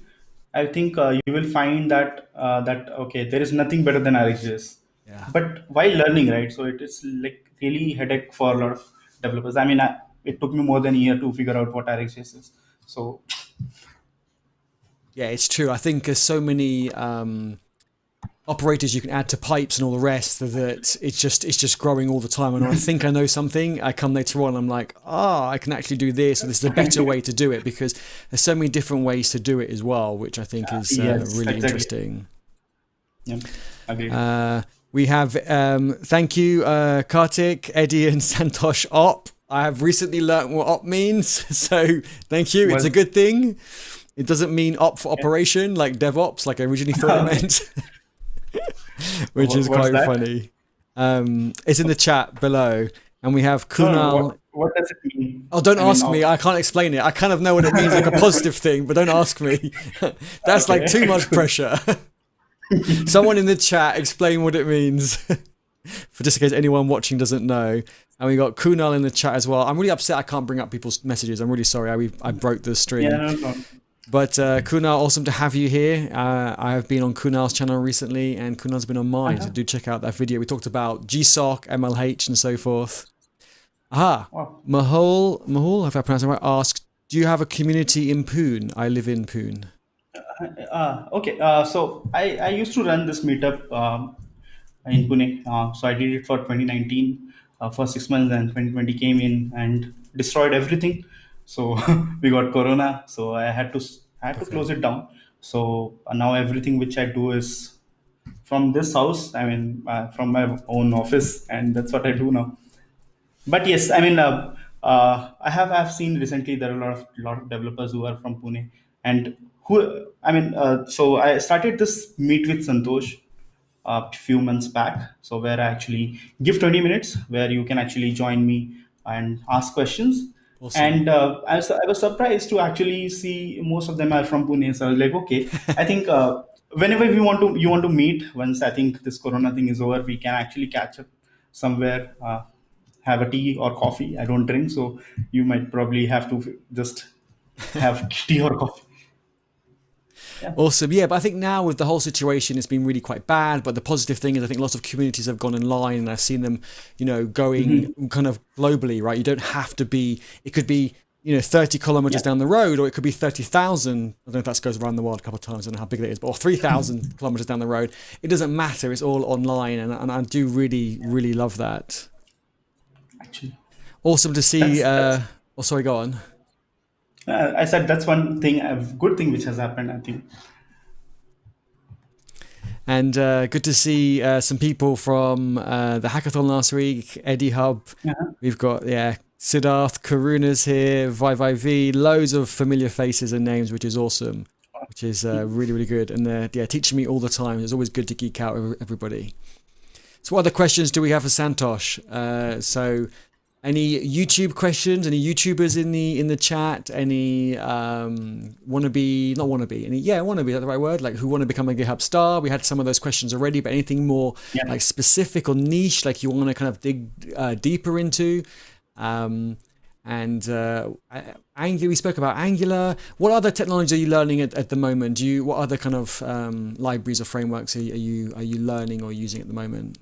I think you will find that okay, there is nothing better than RxJS. Yeah. But while learning, right? So it is like really headache for a lot of developers. I mean, it took me more than a year to figure out what RxJS is. So yeah, it's true. I think there's so many operators you can add to pipes and all the rest that it's just growing all the time. And I think I know something. I come later on, I'm like, I can actually do this, and this is a better way to do it, because there's so many different ways to do it as well, which I think is really interesting. Yeah, agreed. We have thank you, Kartik, Eddie, and Santosh Op. I have recently learnt what op means, so thank you. It's a good thing. It doesn't mean op for operation like DevOps, like I originally thought it meant. Which is quite funny. It's in the chat below, and we have Kunal. What does it mean? Oh, don't ask me. I can't explain it. I kind of know what it means, like a positive thing, but don't ask me. That's like too much pressure. Someone in the chat explain what it means, for just in case anyone watching doesn't know. And we got Kunal in the chat as well. I'm really upset I can't bring up people's messages. I'm really sorry. I broke the stream. Yeah, no. But Kunal, awesome to have you here. I have been on Kunal's channel recently, and Kunal's been on mine. So do check out that video. We talked about GSOC, MLH, and so forth. Wow. Mahul, if I pronounce it right, asked, do you have a community in Pune? I live in Pune. Okay. So I used to run this meetup in Pune. So I did it for 2019 for 6 months, and 2020 came in and destroyed everything. So we got Corona, so I had to close it down. So now everything which I do is from this house. I mean, from my own office, and that's what I do now. But yes, I mean, I've seen recently there are a lot of developers who are from Pune, and so I started this Meet with Santosh a few months back. So where I actually give 20 minutes where you can actually join me and ask questions. Awesome. And I was surprised to actually see most of them are from Pune. So I was like, okay, I think whenever you want to meet, once I think this Corona thing is over, we can actually catch up somewhere, have a tea or coffee. I don't drink, so you might probably have to just have tea or coffee. Yeah. Awesome. Yeah, but I think now with the whole situation, it's been really quite bad. But the positive thing is I think lots of communities have gone online, and I've seen them, going kind of globally, right? You don't have to be, it could be 30 kilometers down the road, or it could be 30,000. I don't know if that goes around the world a couple of times. I don't know how big it is, but or 3,000 kilometers down the road. It doesn't matter. It's all online, and I do really, really love that. Actually, Awesome to see. that's Oh, sorry, go on. I said that's one thing, a good thing which has happened, I think. And good to see some people from the hackathon last week, Eddie Hub. Uh-huh. We've got, Siddharth, Karuna's here, Vi, loads of familiar faces and names, which is awesome, which is really, really good. And they're teaching me all the time. It's always good to geek out with everybody. So what other questions do we have for Santosh? So any YouTube questions? Any YouTubers in the chat? Any wannabe? Not wannabe. Wannabe. Is that the right word? Like who want to become a GitHub star? We had some of those questions already, but anything more like specific or niche, like you want to kind of dig deeper into? Angular, we spoke about Angular. What other technology are you learning at the moment? What other kind of libraries or frameworks are you learning or using at the moment?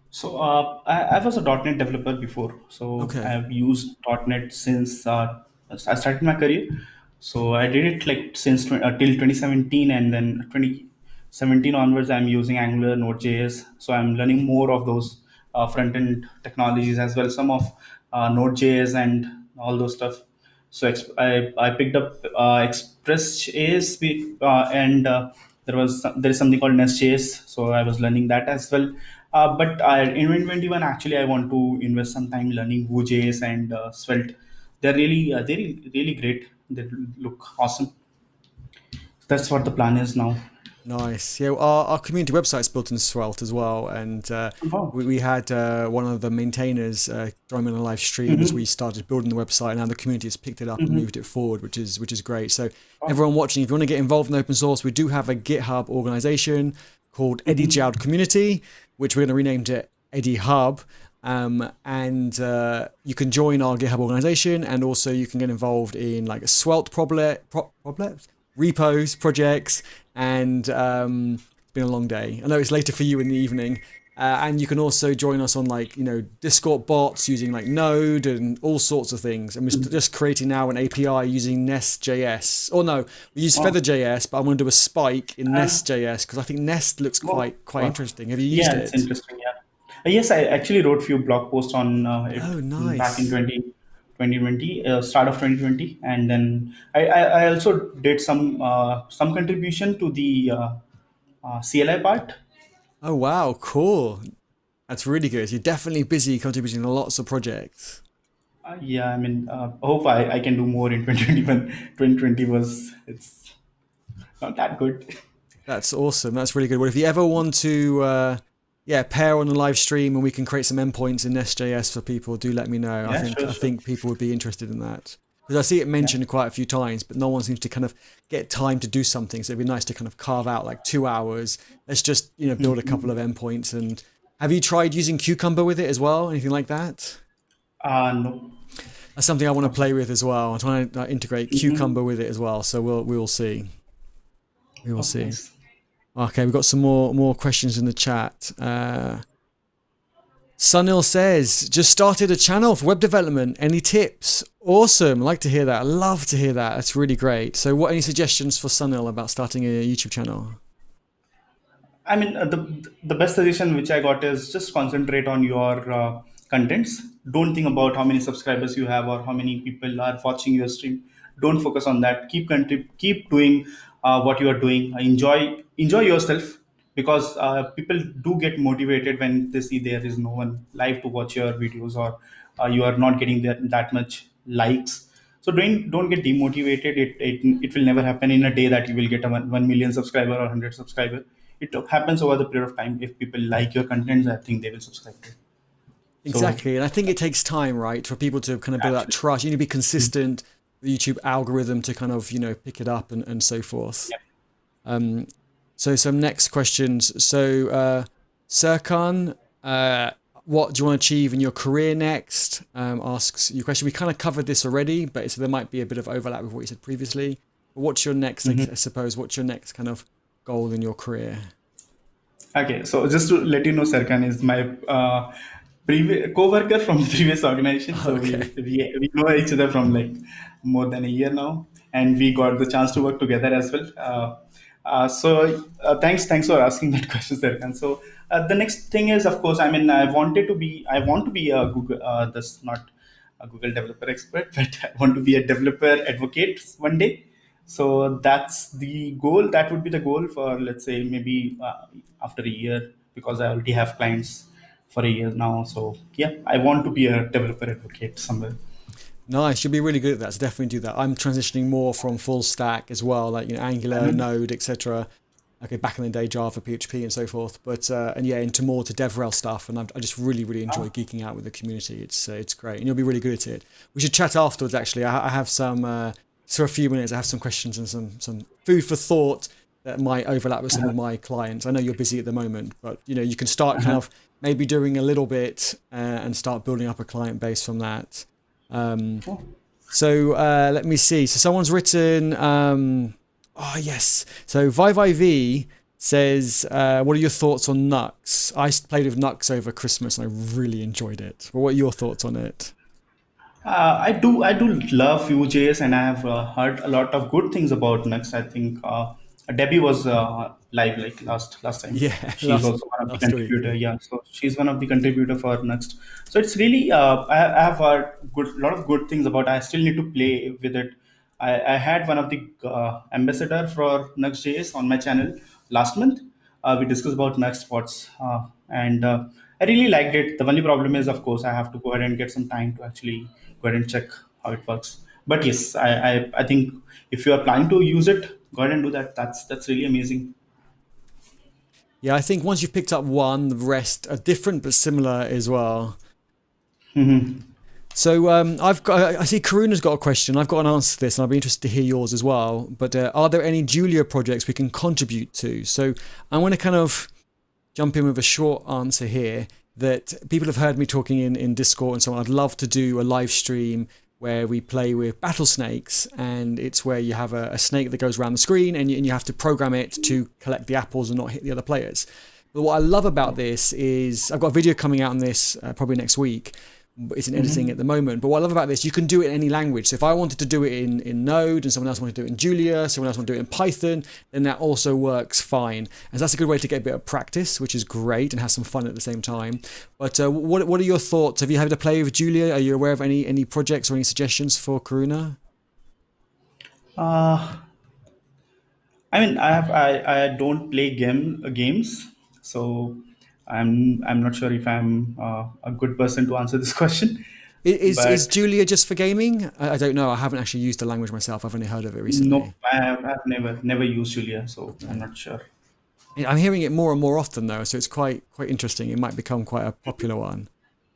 So I was a .NET developer before. So Okay. I've used .NET since I started my career. So I did it like since till 2017, and then 2017 onwards, I'm using Angular, Node.js. So I'm learning more of those front end technologies as well. Some of Node.js and all those stuff. So I picked up Express.js, and there is something called NestJS. So I was learning that as well. But in 2021, actually, I want to invest some time learning Vue.js and Svelte. They're really great. They look awesome. That's what the plan is now. Nice. Yeah, our community website's built in Svelte as well, and Oh. we had one of the maintainers join me on a live stream as we started building the website, and now the community has picked it up and moved it forward, which is great. So everyone watching, if you want to get involved in open source, we do have a GitHub organization called Eddie Jowd Community, which we're going to rename to Eddie Hub. And you can join our GitHub organization, and also you can get involved in like a Svelte repos, projects, and it's been a long day. I know it's later for you in the evening. And you can also join us on like, Discord bots using like Node and all sorts of things. And we're just creating now an API using NestJS. Or no, we use Feather.js, but I want to do a spike in NestJS because I think Nest looks quite interesting. Have you used Yeah, it? it's interesting. Yeah. Yes, I actually wrote few blog posts on it Oh, back in nice. 2020, start of 2020, and then I also did some contribution to the CLI part. Oh, wow, cool. That's really good. You're definitely busy contributing to lots of projects. Yeah, I mean, hope I can do more in 2021. 2020 was it's not that good. That's awesome. That's really good. Well, if you ever want to, pair on a live stream and we can create some endpoints in Nest.js for people, do let me know. Yeah, sure, I sure. think people would be interested in that because I see it Yeah. mentioned quite a few times, but no one seems to kind of get time to do something. So it'd be nice to kind of carve out like 2 hours. Let's just build a couple of endpoints. And have you tried using Cucumber with it as well? Anything like that? No. That's something I want to play with as well. I'm trying to integrate Cucumber with it as well. So we'll see. We will Oh, see. nice. Okay, we've got some more questions in the chat. Sunil says, just started a channel for web development. Any tips? Awesome. I like to hear that. I love to hear that. That's really great. So any suggestions for Sunil about starting a YouTube channel? I mean, the best suggestion which I got is just concentrate on your contents. Don't think about how many subscribers you have or how many people are watching your stream. Don't focus on that. Keep doing what you are doing. Enjoy yourself, because people do get motivated when they see there is no one live to watch your videos, or you are not getting that much likes. So don't get demotivated. It will never happen in a day that you will get a 1 million subscriber or 100 subscriber. It happens over the period of time. If people like your content, I think they will subscribe to it. So Exactly. And I think it takes time, right, for people to kind of build that actually, trust. You need to be consistent with the YouTube algorithm to kind of, pick it up and so forth. yeah. So some next questions. So Serkan, what do you want to achieve in your career next? Asks your question. We kind of covered this already, but there might be a bit of overlap with what you said previously. But what's your next, I suppose, what's your next kind of goal in your career? Okay, so just to let you know, Serkan is my co-worker from the previous organization. So Okay. we know each other from like more than a year now, and we got the chance to work together as well. Thanks for asking that question, Serkan. So the next thing is, of course, I mean, I want to be a Google, this not a Google developer expert, but I want to be a developer advocate one day. So that's the goal. That would be the goal for, let's say, maybe after a year, because I already have clients for a year now. So yeah, I want to be a developer advocate somewhere. Nice. You'll be really good at that. So definitely do that. I'm transitioning more from full stack as well, like Angular, Mhm. Node, etc. Okay, back in the day, Java, PHP, and so forth. But and yeah, into more to DevRel stuff. And I just really enjoy Ah, geeking out with the community. It's great, and you'll be really good at it. We should chat afterwards. Actually, I have some for a few minutes. I have some questions and some food for thought that might overlap with some of my clients. I know you're busy at the moment, but you can start kind uh-huh. of maybe doing a little bit and start building up a client base from that. Um, Oh. so let me see. So someone's written. Oh yes. So ViViV says, "What are your thoughts on Nux?" I played with Nux over Christmas and I really enjoyed it. But what are your thoughts on it? I do love Vue.js, and I have heard a lot of good things about Next. I think Debbie was live like last time. Yeah, She's also one of the last week. contributor. Yeah, so she's one of the contributor for Next. So it's really I have heard good lot of good things about. I still need to play with it. I had one of the ambassador for Next.js on my channel last month. We discussed about Next spots, and I really liked it. The only problem is, of course, I have to go ahead and get some time to actually go ahead and check how it works. But yes, I think if you are planning to use it, go ahead and do that. That's really amazing. Yeah, I think once you've picked up one, the rest are different but similar as well. Hmm. So I see Karuna's got a question. I've got an answer to this, and I'd be interested to hear yours as well. But are there any Julia projects we can contribute to? So I want to kind of jump in with a short answer here that people have heard me talking in Discord and so on. I'd love to do a live stream where we play with battle snakes, and it's where you have a snake that goes around the screen and you have to program it to collect the apples and not hit the other players. But what I love about this is I've got a video coming out on this probably next week. It's in editing at the moment. But what I love about this, you can do it in any language. So if I wanted to do it in Node and someone else wanted to do it in Julia, someone else wanted to do it in Python, then that also works fine. And so that's a good way to get a bit of practice, which is great, and have some fun at the same time. But what are your thoughts? Have you had to play with Julia? Are you aware of any projects or any suggestions for Karuna? Uh, I mean, I don't play games, so I'm not sure if I'm a good person to answer this question. Is But Julia just for gaming? I don't know. I haven't actually used the language myself. I've only heard of it nope, recently. I've never used Julia, so I'm not sure. I'm hearing it more and more often though, so it's quite interesting. It might become quite a popular one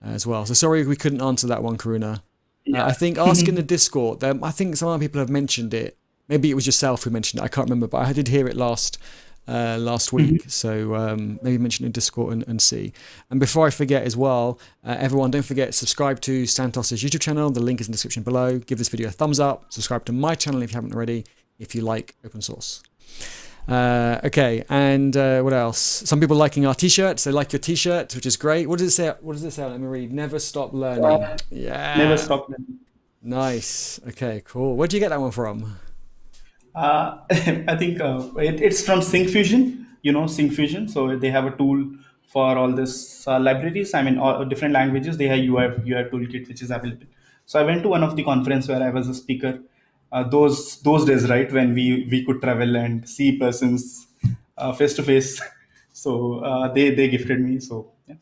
as well. So sorry we couldn't answer that one, Karuna. I Yeah. think ask in the Discord. I think some other people have mentioned it. Maybe it was yourself who mentioned it. I can't remember, but I did hear it last week. So maybe mention it in Discord and see. And before I forget as well, everyone don't forget subscribe to Santos's YouTube channel. The link is in the description below. Give this video a thumbs up. Subscribe to my channel if you haven't already. If you like open source. Okay, and what else? Some people liking our t-shirts. They like your t-shirt, which is great. What does it say? What does it say? Let me read. Never stop learning. Never Yeah, stop learning. nice. Okay, cool. Where'd you get that one from? I think it's from SyncFusion. You know SyncFusion. So they have a tool for all this libraries. I mean, all different languages. They have UI toolkit which is available. So I went to one of the conference where I was a speaker. Those days, right, when we could travel and see persons face to face. So they gifted me. So yeah.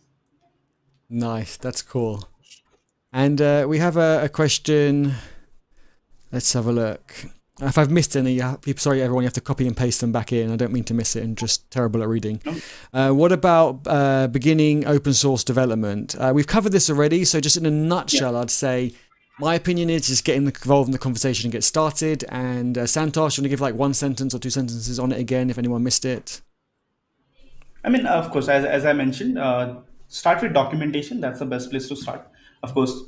Nice. That's cool. And we have a question. Let's have a look. If I've missed any, sorry everyone, you have to copy and paste them back in. I don't mean to miss it and just terrible at reading. No? What about beginning open source development? We've covered this already, so just in a Yeah. nutshell, I'd say my opinion is just get involved in the conversation and get started. And Santosh, you want to give like one sentence or two sentences on it again if anyone missed it? I mean, of course, as I mentioned, start with documentation. That's the best place to start. Of course,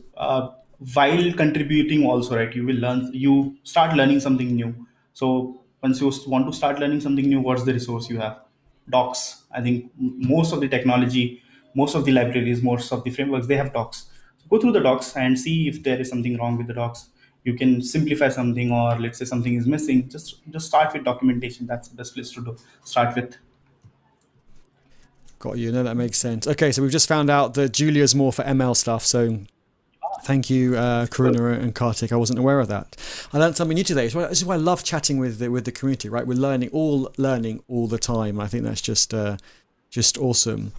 while contributing also, right, you start learning something new. So once you want to start learning something new, what's the resource you have? Docs. I think most of the technology most of the libraries, most of the frameworks, they have docs. So go through the docs and see if there is something wrong with the docs. You can simplify something, or let's say something is missing. Just start with documentation. That's the best place to do. Start with. Got you. No, that makes sense. Okay, so we've just found out that Julia's more for ML stuff. So thank you, Karuna and Kartik. I wasn't aware of that. I learned something new today. This is why I love chatting with the community. Right, we're learning all the time. I think that's just awesome.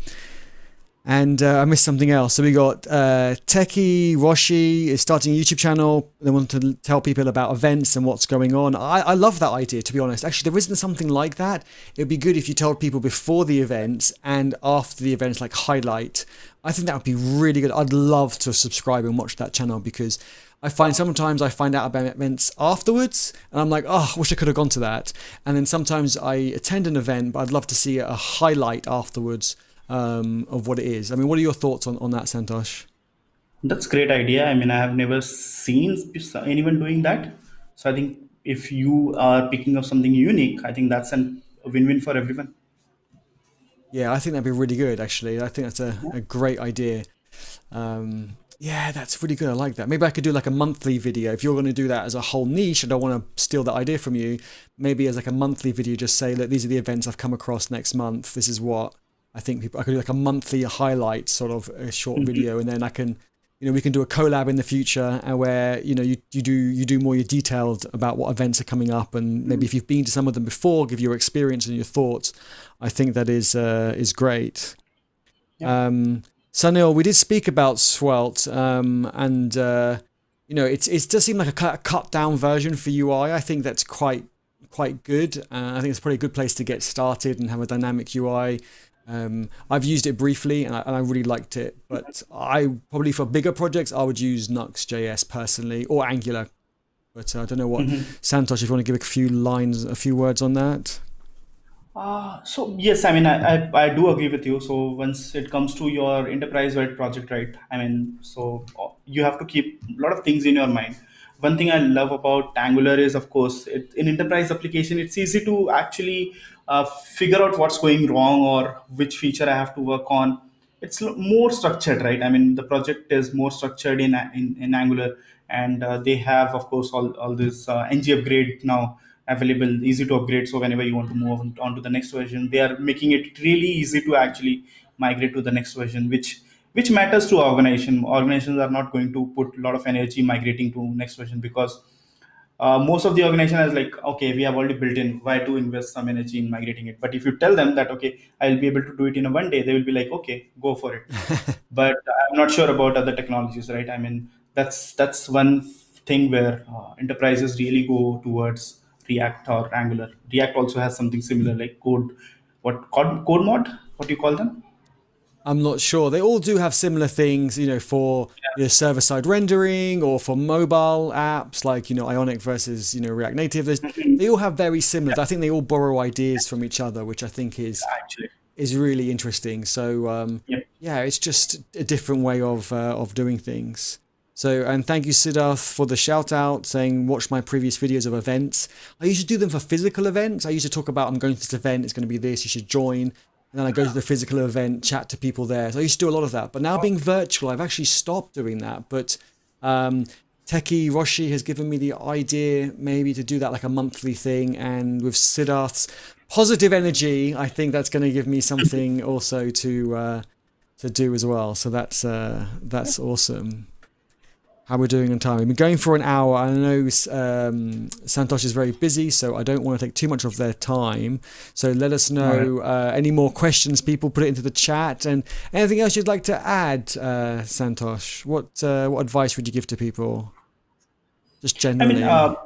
And I missed something else. So we got Techie Roshi is starting a YouTube channel. They want to tell people about events and what's going on. I love that idea, to be honest. Actually, there isn't something like that. It would be good if you told people before the events and after the events, like highlight. I think that would be really good. I'd love to subscribe and watch that channel, because I find sometimes I find out about events afterwards and I'm like, oh, I wish I could have gone to that. And then sometimes I attend an event, but I'd love to see a highlight afterwards of what it is. I mean, what are your thoughts on that, Santosh? That's great idea. I mean, I have never seen anyone doing that. So I think if you are picking up something unique, I think that's a win-win for everyone. Yeah, I think that'd be really good, actually. I think that's Yeah. a great idea. Yeah, that's really good. I like that. Maybe I could do like a monthly video. If you're going to do that as a whole niche, I don't want to steal that idea from you. Maybe as like a monthly video, just say, look, these are the events I've come across next month. This is what I think people, I could do like a monthly highlight, sort of a short Mhm. video. And then I can, we can do a collab in the future where, you do more your detailed about what events are coming up. And maybe if you've been to some of them before, give your experience and your thoughts. I think that is great. Yeah. Sunil, we did speak about Svelte, and it does seem like a cut down version for UI. I think that's quite good. I think it's probably a good place to get started and have a dynamic UI. I've used it briefly and I really liked it, but I probably for bigger projects I would use Nux.js personally, or Angular. But I don't know what Mhm. Santosh, if you want to give a few words on that. So yes, I mean, I do agree with you. So once it comes to your enterprise-wide project, right? I mean, so you have to keep a lot of things in your mind. One thing I love about Angular is, of course, in enterprise application, it's easy to actually figure out what's going wrong or which feature I have to work on. It's more structured, right? I mean, the project is more structured in Angular, and they have, of course, all this ng upgrade now available, easy to upgrade. So whenever you want to move on to the next version, they are making it really easy to actually migrate to the next version, which matters to organizations are not going to put a lot of energy migrating to next version, because most of the organization is like, okay, we have already built in, why to invest some energy in migrating it? But if you tell them that, okay, I'll be able to do it in a one day, they will be like, okay, go for it. But I'm not sure about other technologies, right? I mean, that's one thing where enterprises really go towards React or Angular. React also has something similar, like code mod, what do you call them? I'm not sure. They all do have similar things, for server side rendering or for mobile apps like, Ionic versus, React Native. They all have very similar. I think they all borrow ideas from each other, which I think Actually, is really interesting. So yeah. yeah, it's just a different way of doing things. So, and thank you, Siddharth, for the shout out saying, watch my previous videos of events. I used to do them for physical events. I used to talk about, I'm going to this event, it's going to be this, you should join. And then I go to the physical event, chat to people there. So I used to do a lot of that. But now being virtual, I've actually stopped doing that. But Techie Roshi has given me the idea maybe to do that like a monthly thing. And with Siddharth's positive energy, I think that's going to give me something also to do as well. So that's awesome. How we're doing on time? We've been going for an hour. I know Santosh is very busy, so I don't want to take too much of their time. So let us All right. know any more questions. People put it into the chat, and anything else you'd like to add, Santosh. What advice would you give to people, just I mean, generally?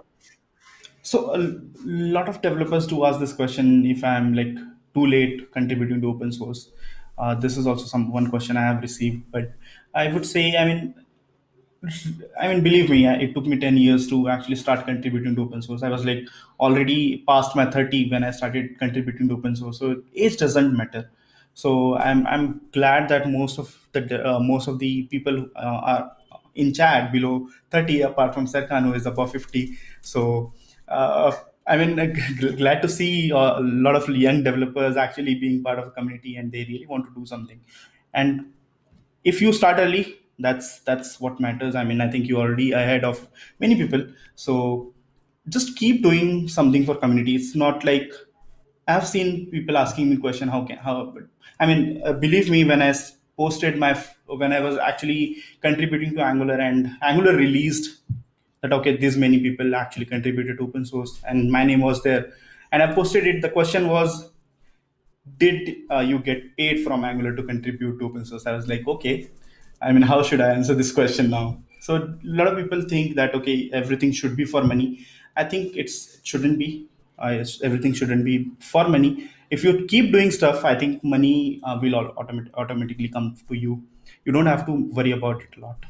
so a lot of developers do ask this question, if I'm like too late contributing to open source. This is also some one question I have received, but I would say, believe me, it took me 10 years to actually start contributing to open source. I was like already past my 30 when I started contributing to open source. So age doesn't matter. So I'm glad that most of the people are in chat below 30, apart from Serkan, who is above 50. So uh, glad to see a lot of young developers actually being part of a community, and they really want to do something. And if you start early, that's what matters. I mean, I think you're already ahead of many people. So just keep doing something for community. It's not like I've seen people asking me question, how I mean, believe me, when posted when I was actually contributing to Angular, and Angular released that, okay, these many people actually contributed to open source and my name was there, and I posted it. The question was, did you get paid from Angular to contribute to open source? I was like, okay, I mean, how should I answer this question now? So a lot of people think that, okay, everything should be for money. I think it shouldn't be. Everything shouldn't be for money. If you keep doing stuff, I think money will automatically come to you. You don't have to worry about it a lot.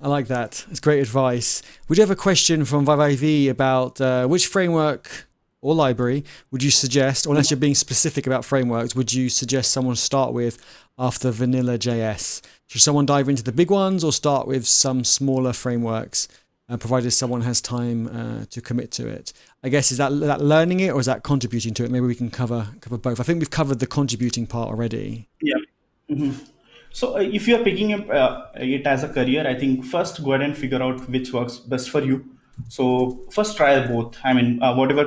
I like that. It's great advice. We do have a question from Vivi about which framework or library would you suggest, or unless you're being specific about frameworks, would you suggest someone start with after vanilla JS? Should someone dive into the big ones or start with some smaller frameworks, provided someone has time to commit to it? I guess, is that learning it or is that contributing to it? Maybe we can cover both. I think we've covered the contributing part already. Yeah. Mhm. So if you're picking up it as a career, I think first go ahead and figure out which works best for you. So first try both. I mean, whatever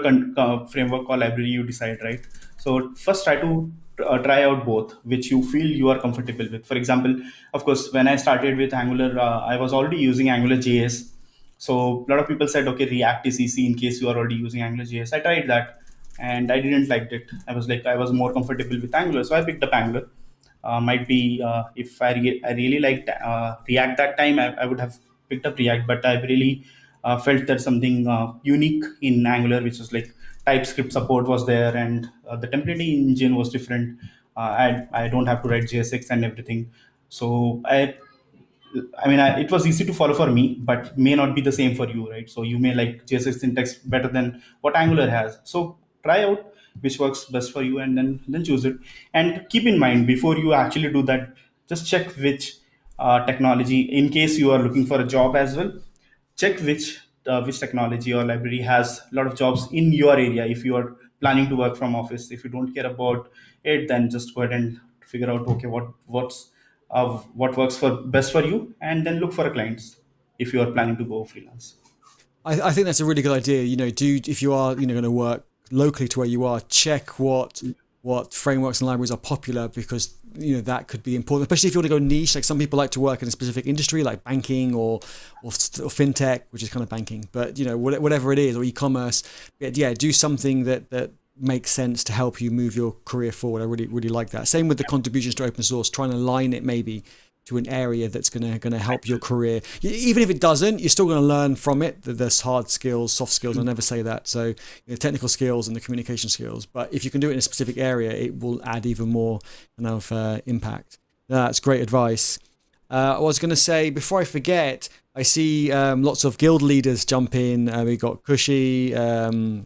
framework or library you decide, right? So first try to try out both, which you feel you are comfortable with. For example, of course, when I started with Angular, I was already using Angular JS. So a lot of people said, okay, React is easy in case you are already using Angular JS. I tried that and I didn't like it. I was more comfortable with Angular, so I picked up Angular. Might be if I really liked React that time, I would have picked up React, but I really felt there's something unique in Angular, which was like TypeScript support was there, and the templating engine was different. I don't have to write JSX and everything, so it was easy to follow for me, but may not be the same for you, right? So you may like JSX syntax better than what Angular has. So try out which works best for you, and then choose it. And keep in mind, before you actually do that, just check which technology, in case you are looking for a job as well, check which technology or library has a lot of jobs in your area. If you are planning to work from office, if you don't care about it, then just go ahead and figure out, okay, what works for best for you, and then look for a clients if you are planning to go freelance. I think that's a really good idea. If you are going to work locally to where you are, check what frameworks and libraries are popular, because that could be important, especially if you want to go niche. Like, some people like to work in a specific industry, like banking or fintech, which is kind of banking, but whatever it is, or e-commerce. Yeah, do something that makes sense to help you move your career forward. I really like that. Same with the contributions to open source. Try and align it maybe to an area that's going to help your career. Even if it doesn't, you're still going to learn from it. There's hard skills, soft skills. I never say that. So technical skills and the communication skills. But if you can do it in a specific area, it will add even more kind of impact. That's great advice. I was going to say, before I forget, I see lots of guild leaders jump in. We got Kushi,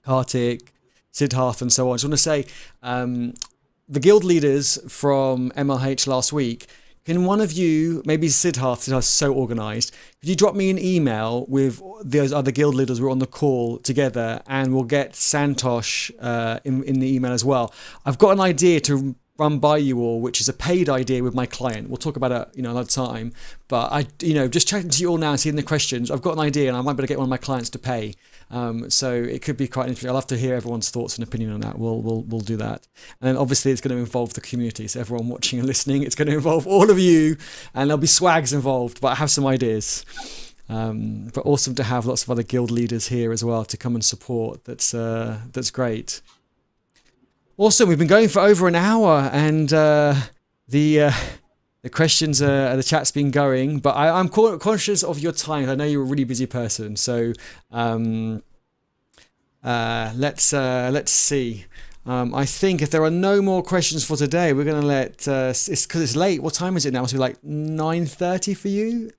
Kartik, Siddharth, and so on. I just want to say, the guild leaders from MLH last week, can one of you, maybe Siddharth's so organized, could you drop me an email with those other guild leaders who are on the call together, and we'll get Santosh in the email as well. I've got an idea to run by you all, which is a paid idea with my client. We'll talk about it, another time. But just chatting to you all now and seeing the questions, I've got an idea, and I might be able to get one of my clients to pay. So it could be quite interesting. I'll have to hear everyone's thoughts and opinion on that. We'll do that. And then obviously it's going to involve the community. So everyone watching and listening, it's going to involve all of you, and there'll be swags involved, but I have some ideas. But awesome to have lots of other guild leaders here as well to come and support. That's great. Awesome. We've been going for over an hour, and the questions, the chat's been going, but I'm conscious of your time. I know you're a really busy person, so let's see. I think if there are no more questions for today, we're going to let it's because it's late. What time is it now? It's like 9:30 for you. Is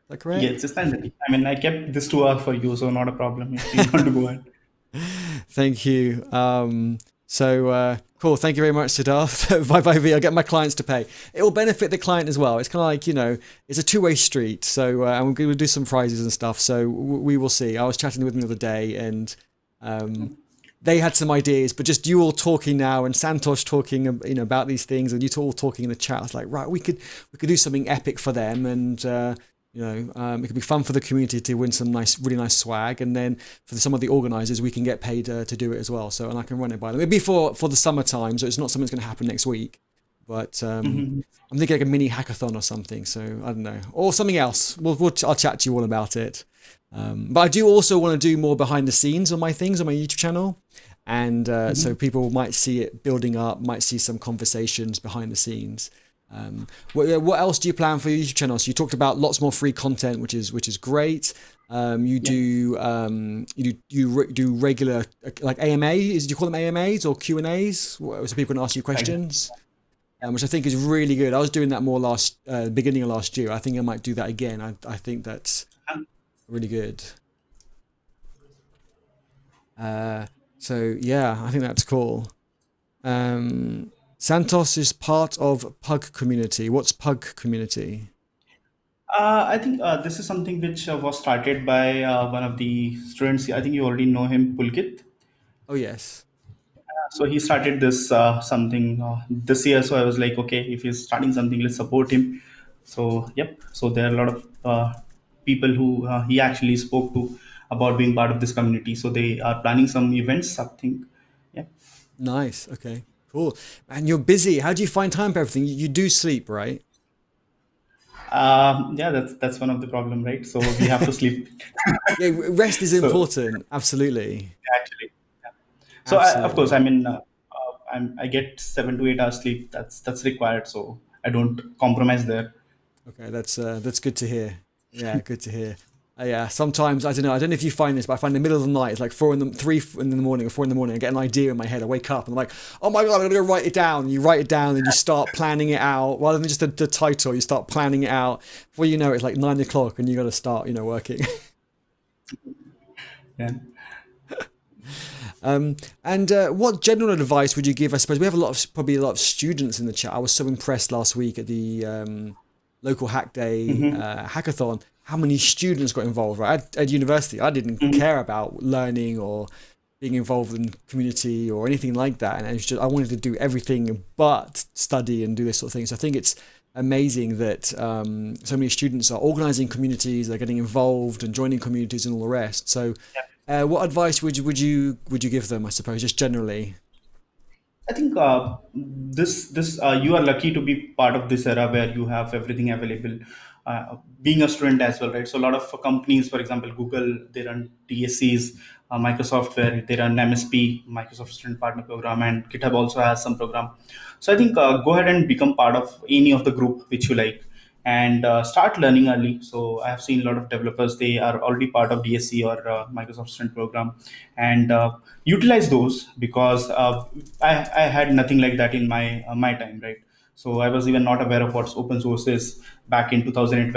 that correct? Yeah, it's just 9:30. I mean, I kept this 2 hours for you, so not a problem if you want to go ahead. Thank you. Cool. Thank you very much, Siddharth. Bye. I'll get my clients to pay. It will benefit the client as well. It's kind of like, it's a two-way street. So I'm going to do some prizes and stuff. So we will see. I was chatting with him the other day, and they had some ideas, but just you all talking now and Santosh talking, about these things, and you all talking in the chat. I was like, right, we could do something epic for them, and it could be fun for the community to win some really nice swag, and then for some of the organizers, we can get paid to do it as well. So, and I can run it by them. It'd be for the summertime, so it's not something that's going to happen next week. But I'm thinking like a mini hackathon or something. So I don't know, or something else. I'll chat to you all about it. But I do also want to do more behind the scenes on my things on my YouTube channel, and so people might see it building up, might see some conversations behind the scenes. What else do you plan for your YouTube channel? So you talked about lots more free content, which is great. You do regular like AMAs. Do you call them AMAs or Q&As? So people can ask you questions. Which I think is really good. I was doing that more beginning of last year. I think I might do that again. I think that's really good. So yeah, I think that's cool. Santos is part of Pug community. What's Pug community? I think this is something which was started by one of the students. I think you already know him, Pulkit. Oh yes. So he started this something this year. So I was like, okay, if he's starting something, let's support him. So yep. So there are a lot of people who he actually spoke to about being part of this community. So they are planning some events. I think. Yeah. Nice. Okay. Cool. And you're busy. How do you find time for everything? You do sleep, right? Yeah, that's one of the problem, right? So we have to sleep. Yeah. Rest is So important. Absolutely. actually, yeah. So of course, Absolutely. I mean, I get 7 to 8 hours sleep. That's required. So I don't compromise there. Okay, that's good to hear. Yeah, good to hear. Yeah, sometimes I don't know. I don't know if you find this, but I find in the middle of the night, it's like 3 in the morning or 4 in the morning. I get an idea in my head. I wake up and I'm like, oh my god, I'm gonna go write it down. And you write it down and you start planning it out rather than just the title. You start planning it out. Before you know it, it's like 9 o'clock and you got to start, working. Yeah. And what general advice would you give? I suppose we have probably a lot of students in the chat. I was so impressed last week at the local Hack Day hackathon. How many students got involved? Right at university, I didn't care about learning or being involved in community or anything like that, and I wanted to do everything but study and do this sort of thing. So I think it's amazing that so many students are organizing communities, they're getting involved and joining communities and all the rest. So what advice would you give them? I suppose just generally. I think this you are lucky to be part of this era where you have everything available. Being a student as well, right? So a lot of companies, for example, Google, they run TSCs, Microsoft, where they run MSP, Microsoft Student Partner Program, and GitHub also has some program. So I think go ahead and become part of any of the group which you like, and start learning early. So I have seen a lot of developers, they are already part of DSC or Microsoft Student Program, and utilize those because I had nothing like that in my time, right? So I was even not aware of what's open source is back in 2008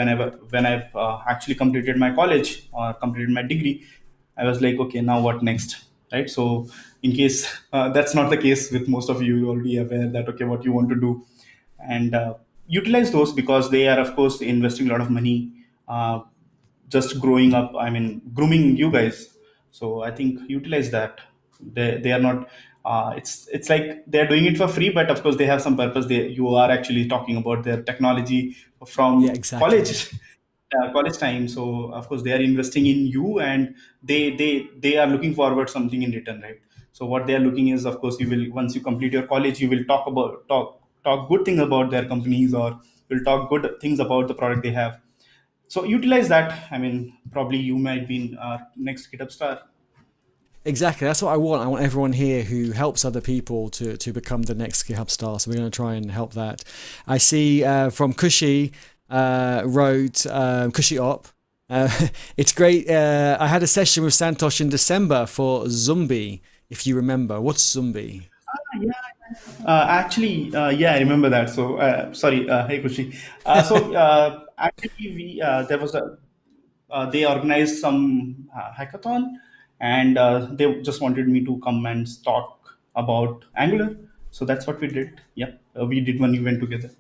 when I actually completed my college or completed my degree. I was like, okay, now what next, right? So in case that's not the case with most of you, you're already aware that okay, what you want to do, and utilize those because they are of course investing a lot of money, just growing up, I mean grooming you guys. So I think utilize that. They are not it's like they're doing it for free, but of course they have some purpose. You are actually talking about their technology Yeah, from exactly. college college time. So of course they are investing in you, and they are looking forward something in return, right? So what they are looking is, of course, you will, once you complete your college, you will talk good thing about their companies, or will talk good things about the product they have. So utilize that. I mean, probably you might be in our next GitHub star. Exactly. That's what I want. I want everyone here who helps other people to become the next GitHub star. So we're going to try and help that. I see from Kushi wrote Kushi Op. It's great. I had a session with Santosh in December for Zumbi. If you remember, what's Zumbi? Yeah. Actually, yeah, I remember that. So, sorry, hey Kushi. Actually, we there was a they organized some hackathon, and they just wanted me to come and talk about Angular. So that's what we did. Yeah, we did one event together.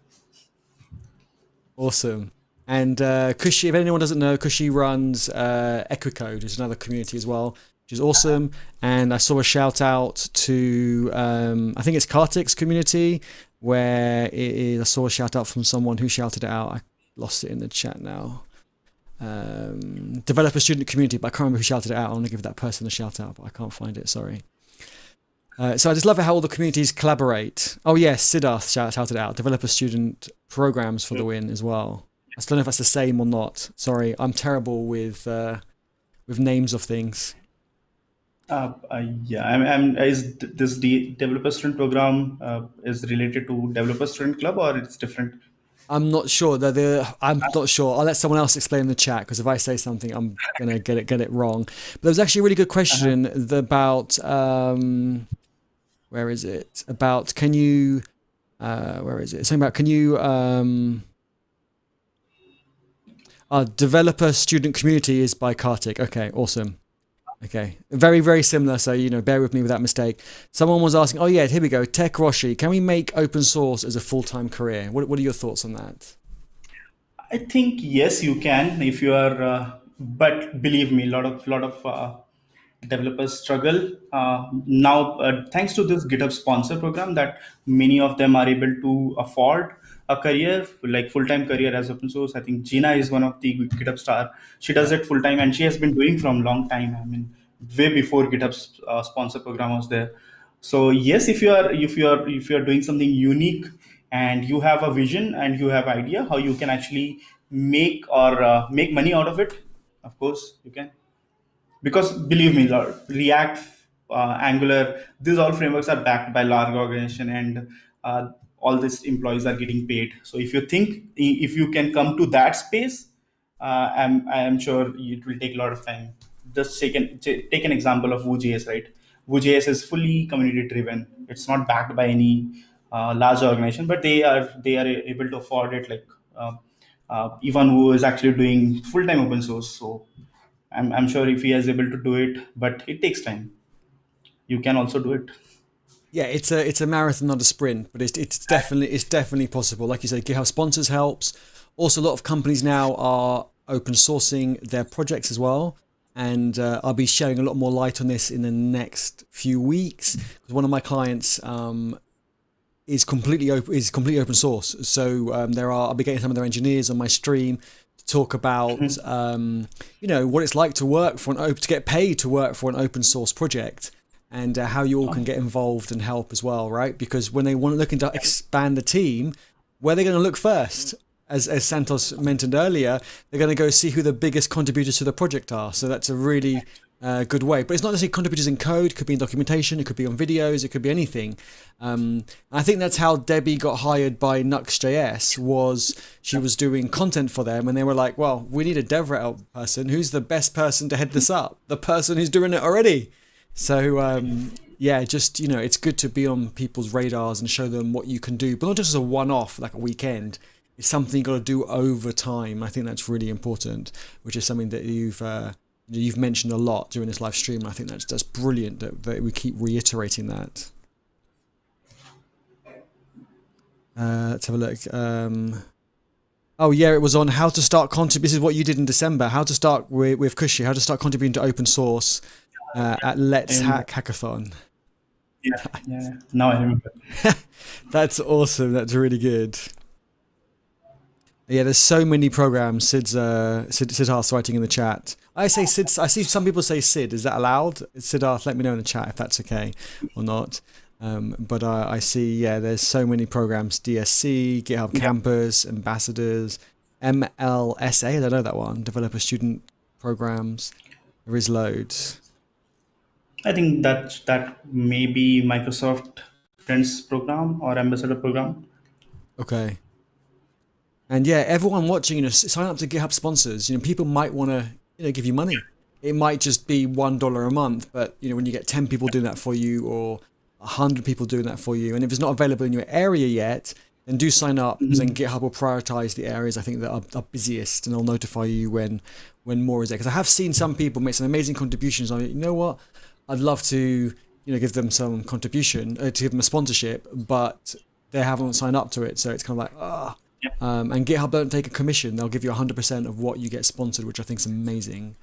Awesome. And Kushi, if anyone doesn't know, Kushi runs Equicode, which is another community as well. which is awesome. And I saw a shout out to, I think it's Kartik's community, where it is, I saw a shout out from someone who shouted it out. I lost it in the chat now. Developer student community, but I can't remember who shouted it out. I want to give that person a shout out, but I can't find it, sorry. So I just love how all the communities collaborate. Oh yes, Siddharth shouted out, developer student programs for the win as well. I still don't know if that's the same or not. Sorry, I'm terrible with names of things. Is this developer student program is related to developer student club, or it's different? I'm not sure. I'm not sure. I'll let someone else explain in the chat, because if I say something, I'm gonna get it wrong. But there was actually a really good question about where is it? About can you where is it? Something about can you developer student community is by Kartik. Okay, awesome. Okay, very, very similar. So, bear with me with that mistake. Someone was asking, oh yeah, here we go. Tech Roshi, can we make open source as a full-time career? What are your thoughts on that? I think yes, you can if you are, but believe me, a lot of developers struggle now. Thanks to this GitHub sponsor program, that many of them are able to afford a career like full-time career as open source. I think Gina is one of the GitHub star. She does it full time, and she has been doing from long time. I mean, way before GitHub's sponsor program was there. So yes, if you are doing something unique, and you have a vision and you have idea how you can actually make money out of it, of course you can. Because believe me, React, Angular, these all frameworks are backed by large organization, and all these employees are getting paid. So if you think if you can come to that space, I am sure it will take a lot of time. Just take an example of Vue.js, right? Vue.js is fully community driven. It's not backed by any large organization, but they are able to afford it. Like Ivan Wu is actually doing full time open source, so I'm sure if he is able to do it, but it takes time. You can also do it. Yeah, it's a marathon, not a sprint, but it's definitely possible. Like you said, GitHub sponsors helps. Also, a lot of companies now are open sourcing their projects as well, and I'll be sharing a lot more light on this in the next few weeks. Because one of my clients is completely open source. So I'll be getting some of their engineers on my stream to talk about what it's like to get paid to work for an open source project, and how you all can get involved and help as well, right? Because when they want to looking to expand the team, where they're going to look first, as Santosh mentioned earlier, they're going to go see who the biggest contributors to the project are. So that's a really good way. But it's not necessarily contributors in code. It could be in documentation. It could be on videos. It could be anything. I think that's how Debbie got hired by NestJS. She was doing content for them, and they were like, well, we need a DevRel person. Who's the best person to head this up? The person who's doing it already. So it's good to be on people's radars and show them what you can do, but not just as a one-off, like a weekend. It's something you've got to do over time. I think that's really important, which is something that you've mentioned a lot during this live stream. I think that's brilliant that we keep reiterating that. Let's have a look. It was on how to start contributing. This is what you did in December. How to start with Kushi. How to start contributing to open source at Let's Hack Hackathon. Yeah. Now I remember. That's awesome. That's really good. Yeah, there's so many programs. Siddharth's writing in the chat. I say Sid. I see some people say Sid. Is that allowed? Siddharth, let me know in the chat if that's okay or not. But I see, there's so many programs. DSC, GitHub Campus, Ambassadors, MLSA. I don't know that one. Developer Student Programs. There is loads. I think that may be Microsoft Friends program or Ambassador program. Okay. And everyone watching, sign up to GitHub sponsors. People might want to, give you money. It might just be $1 a month, but when you get 10 people doing that for you, or 100 people doing that for you, and if it's not available in your area yet, then do sign up. Because then GitHub will prioritize the areas I think that are busiest, and they'll notify you when more is there. Because I have seen some people make some amazing contributions. I'm like, you know what? I'd love to, give them some contribution, to give them a sponsorship, but they haven't signed up to it, so it's kind of like, and GitHub don't take a commission. They'll give you 100% of what you get sponsored, which I think is amazing,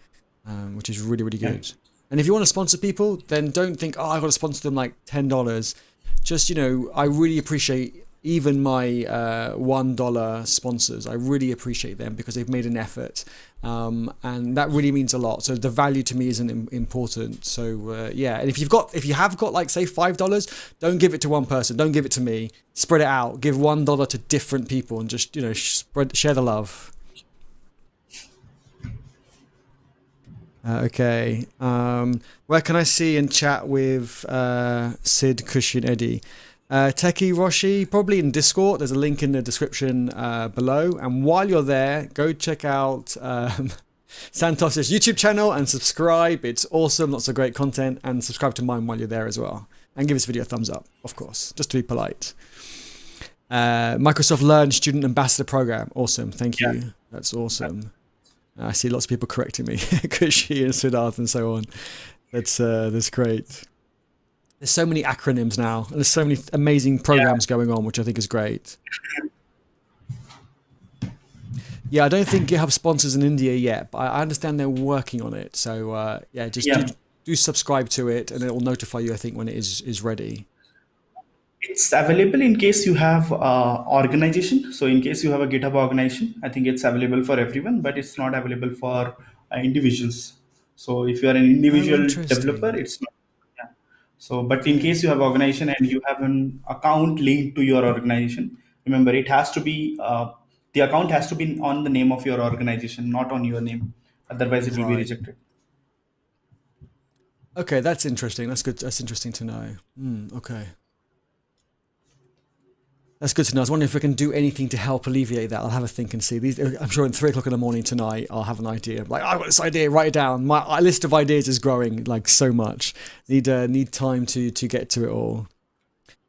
which is really, really good. And if you want to sponsor people, then don't think, oh, I got to sponsor them like $10. Just, I really appreciate even my $1 sponsors. I really appreciate them because they've made an effort. And that really means a lot. So the value to me isn't important. So yeah, and if you have got like say $5, don't give it to one person. Don't give it to me. Spread it out. Give $1 to different people and just share the love. Okay. Where can I see and chat with Sid, Kushi, and Eddie? Techie Roshi, probably in Discord. There's a link in the description below. And while you're there, go check out Santosh's YouTube channel and subscribe. It's awesome, lots of great content. And subscribe to mine while you're there as well. And give this video a thumbs up, of course, just to be polite. Microsoft Learn Student Ambassador Program. Awesome, thank you. Yeah. That's awesome. I see lots of people correcting me, Kushi and Siddharth and so on. That's great. There's so many acronyms now, and there's so many amazing programs going on, which I think is great. Yeah, I don't think GitHub sponsors in India yet, but I understand they're working on it. So yeah, just do subscribe to it, and it will notify you, I think, when it is ready. It's available in case you have organization. So in case you have a GitHub organization, I think it's available for everyone, but it's not available for individuals. So if you are an individual developer, it's not. Yeah. So, but in case you have organization and you have an account linked to your organization, remember it has to be, the account has to be on the name of your organization, not on your name. Otherwise it will be rejected. Okay, that's interesting. That's good. That's interesting to know. Okay. That's good to know. I was wondering if we can do anything to help alleviate that. I'll have a think and see. I'm sure at 3 o'clock in the morning tonight, I'll have an idea. Like, I've got this idea, write it down. My list of ideas is growing like so much. Need time to get to it all.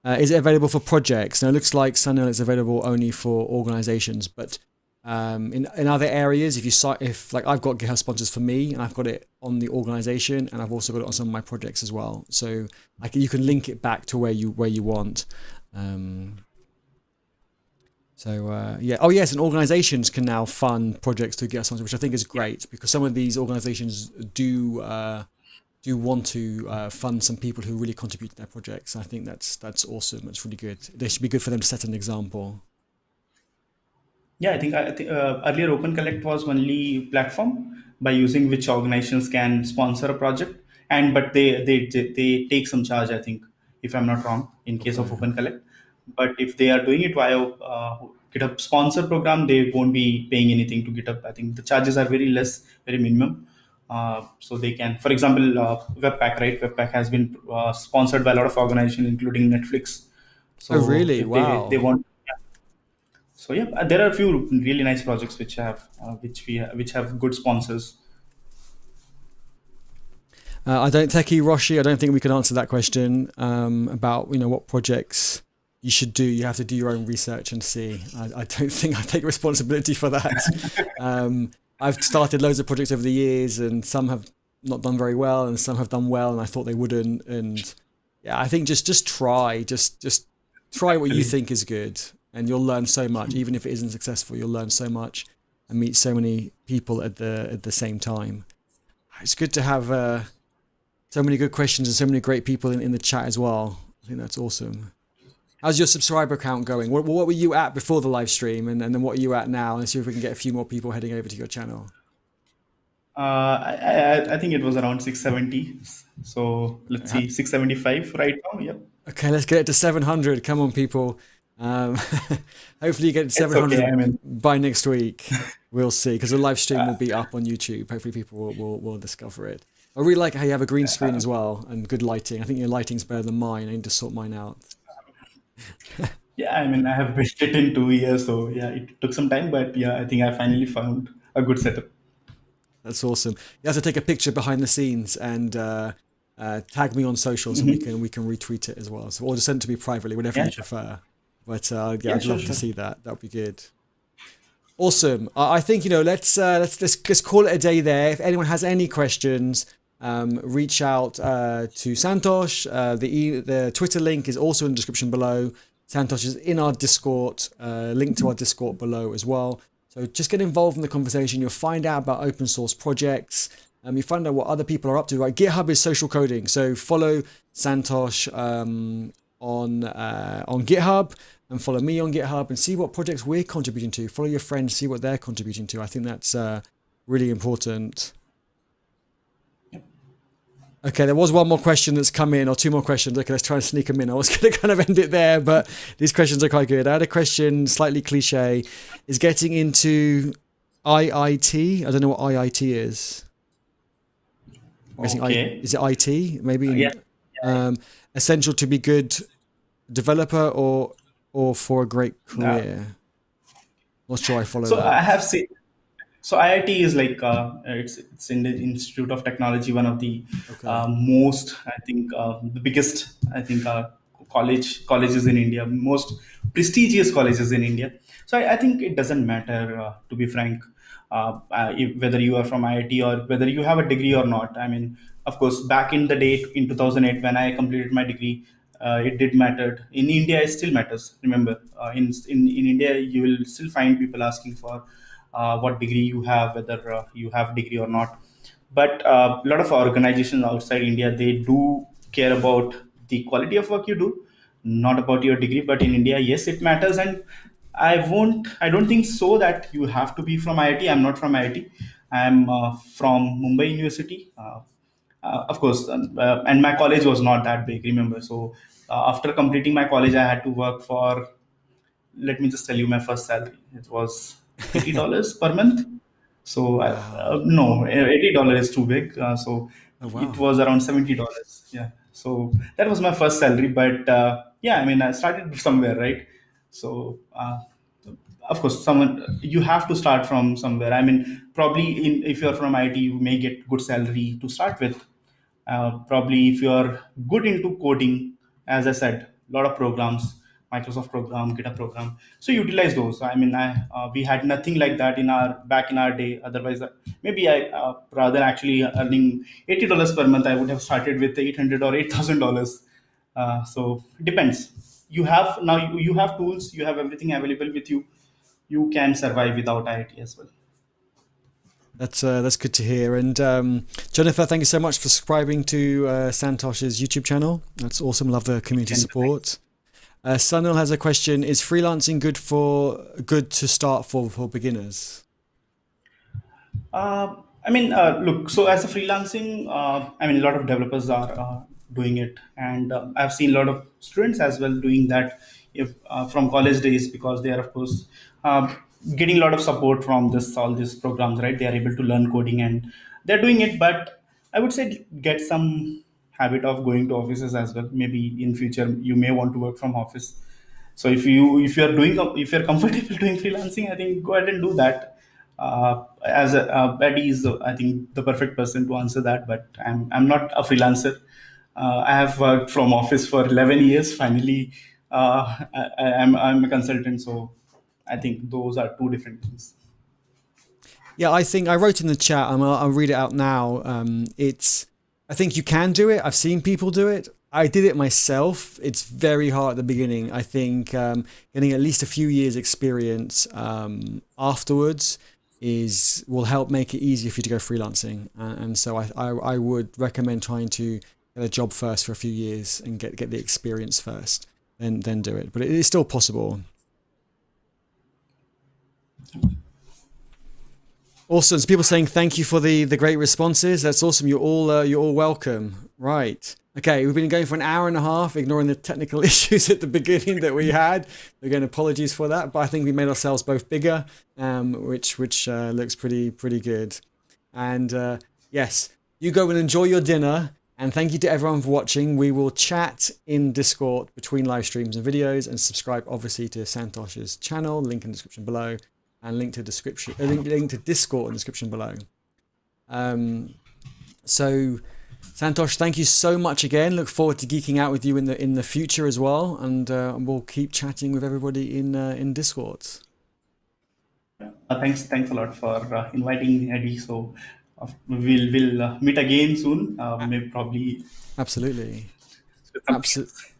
Is it available for projects? Now, it looks like Sunil is available only for organizations, but in other areas, if like I've got GitHub sponsors for me, and I've got it on the organization, and I've also got it on some of my projects as well. So you can link it back to where you want. Yeah. Oh yes, and organizations can now fund projects to GitHub sponsors, which I think is great because some of these organizations do want to fund some people who really contribute to their projects. I think that's awesome. That's really good. They should be good for them to set an example. Yeah, I think earlier OpenCollect was only platform by using which organizations can sponsor a project, but they take some charge. I think, if I'm not wrong, in case of OpenCollect. But if they are doing it via GitHub sponsor program, they won't be paying anything to GitHub. I think the charges are very less, very minimum. So they can, for example, Webpack, right? Webpack has been sponsored by a lot of organizations, including Netflix. So oh, really? Wow. They want. Yeah. So yeah, there are a few really nice projects which have good sponsors. Techie Roshi, I don't think we can answer that question about what projects you should do. You have to do your own research and see. I don't think I take responsibility for that. I've started loads of projects over the years, and some have not done very well, and some have done well, and I thought they wouldn't. And yeah, I think just try, just try what you think is good, and you'll learn so much. Even if it isn't successful, you'll learn so much and meet so many people at the same time. It's good to have so many good questions and so many great people in the chat as well. I think that's awesome. How's your subscriber count going? What were you at before the live stream, and then what are you at now? Let's see if we can get a few more people heading over to your channel. I think it was around 670. So let's see, 675 right now. Yep. Okay, let's get it to 700. Come on, people. Hopefully you get 700 by next week. We'll see, because the live stream will be up on YouTube. Hopefully people will discover it. I really like how you have a green screen as well and good lighting. I think your lighting's better than mine. I need to sort mine out. Yeah, I mean, I have built it in 2 years, so yeah, it took some time, but yeah, I think I finally found a good setup. That's awesome. You have to take a picture behind the scenes and tag me on socials, and we can retweet it as well. So, or just send it to me privately, whatever you prefer. But I'd love to see that. That would be good. Awesome. I think let's call it a day there. If anyone has any questions, reach out to Santosh. The Twitter link is also in the description below. Santosh is in our Discord, link to our Discord below as well. So just get involved in the conversation. You'll find out about open source projects. You find out what other people are up to. Right, GitHub is social coding, so follow Santosh on GitHub, and follow me on GitHub, and see what projects we're contributing to. Follow your friends, see what they're contributing to. I think that's really important. Okay, there was one more question that's come in, or two more questions. Okay, let's try and sneak them in. I was going to kind of end it there, but these questions are quite good. I had a question, slightly cliche, is getting into IIT. I don't know what IIT is. Okay. Is it IT? Maybe Yeah. Essential to be good developer or for a great career. Not sure I follow So that. I have seen. So IIT is like it's in the Institute of Technology, one of the Okay. most, I think, the biggest, I think, colleges in India, most prestigious colleges in India. So I think it doesn't matter, to be frank, whether you are from IIT or whether you have a degree or not. I mean, of course, back in the day in 2008 when I completed my degree, it did matter. In India, it still matters. Remember, in India, you will still find people asking for what degree you have, whether you have degree or not. But a lot of organizations outside India, they do care about the quality of work you do, not about your degree. But in India, yes, it matters. And I don't think so that you have to be from IIT. I'm not from IIT. I'm from Mumbai University. Of course, and my college was not that big, remember. So after completing my college, I had to work for, let me just tell you, my first salary, it was $80 per month. So Wow. no, $80 is too big. So Oh, it wow. was around $70. Yeah. So that was my first salary. But yeah, I mean, I started somewhere, right? So of course, someone, you have to start from somewhere. I mean, probably if you're from IT, you may get good salary to start with. Probably if you're good into coding, as I said, a lot of programs, Microsoft program, GitHub program. So utilize those. I mean, we had nothing like that in our back in our day. Otherwise, maybe I rather than actually earning $80 per month, I would have started with 800 or $8,000. So it depends. You have now you have tools, you have everything available with you. You can survive without IT as well. That's good to hear. And Jennifer, thank you so much for subscribing to Santosh's YouTube channel. That's awesome. Love the community support. Sunil has a question: is freelancing good to start for beginners? I mean, look, so as a freelancing, I mean, a lot of developers are doing it, and I've seen a lot of students as well doing that, if from college days, because they are, of course, uh, getting a lot of support from this all these programs, right? They are able to learn coding and they're doing it. But I would say get some habit of going to offices as well. Maybe in future you may want to work from office. So if you're comfortable doing freelancing, I think go ahead and do that. As a Betty is, I think, the perfect person to answer that. But I'm not a freelancer. I have worked from office for 11 years. Finally, I'm a consultant. So I think those are two different things. Yeah, I think I wrote in the chat. I'll read it out now. I think you can do it. I've seen people do it. I did it myself. It's very hard at the beginning. I think getting at least a few years experience afterwards will help make it easier for you to go freelancing. And so I would recommend trying to get a job first for a few years and get the experience first, then do it. But it is still possible. Awesome. So people saying thank you for the great responses. That's awesome. You're all welcome. Right. Okay. We've been going for an hour and a half, ignoring the technical issues at the beginning that we had. Again, apologies for that, but I think we made ourselves both bigger, which looks pretty good. And yes, you go and enjoy your dinner. And thank you to everyone for watching. We will chat in Discord between live streams and videos, and subscribe obviously to Santosh's channel. Link in the description below. And link to Discord in the description below. So, Santosh, thank you so much again. Look forward to geeking out with you in the future as well, and we'll keep chatting with everybody in Discord. Thanks a lot for inviting Eddie. So we'll meet again soon. Maybe probably Absolutely. with something Absolutely. else.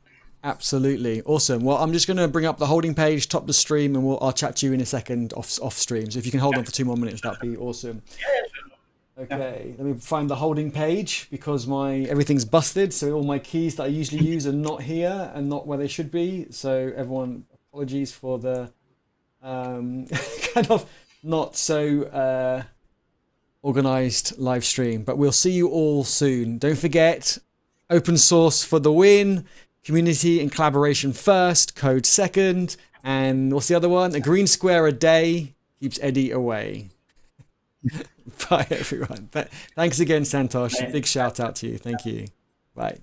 Absolutely. Awesome. Well, I'm just going to bring up the holding page, top the stream, and I'll chat to you in a second off stream. So if you can hold on for 2 more minutes, that'd be awesome. Yeah, sure. Okay, let me find the holding page because everything's busted. So all my keys that I usually use are not here and not where they should be. So everyone, apologies for the kind of not so organized live stream. But we'll see you all soon. Don't forget, open source for the win, community and collaboration first, code second, and what's the other one? A green square a day keeps Eddie away. Bye, everyone. Thanks again, Santosh. Big shout out to you. Thank you. Bye.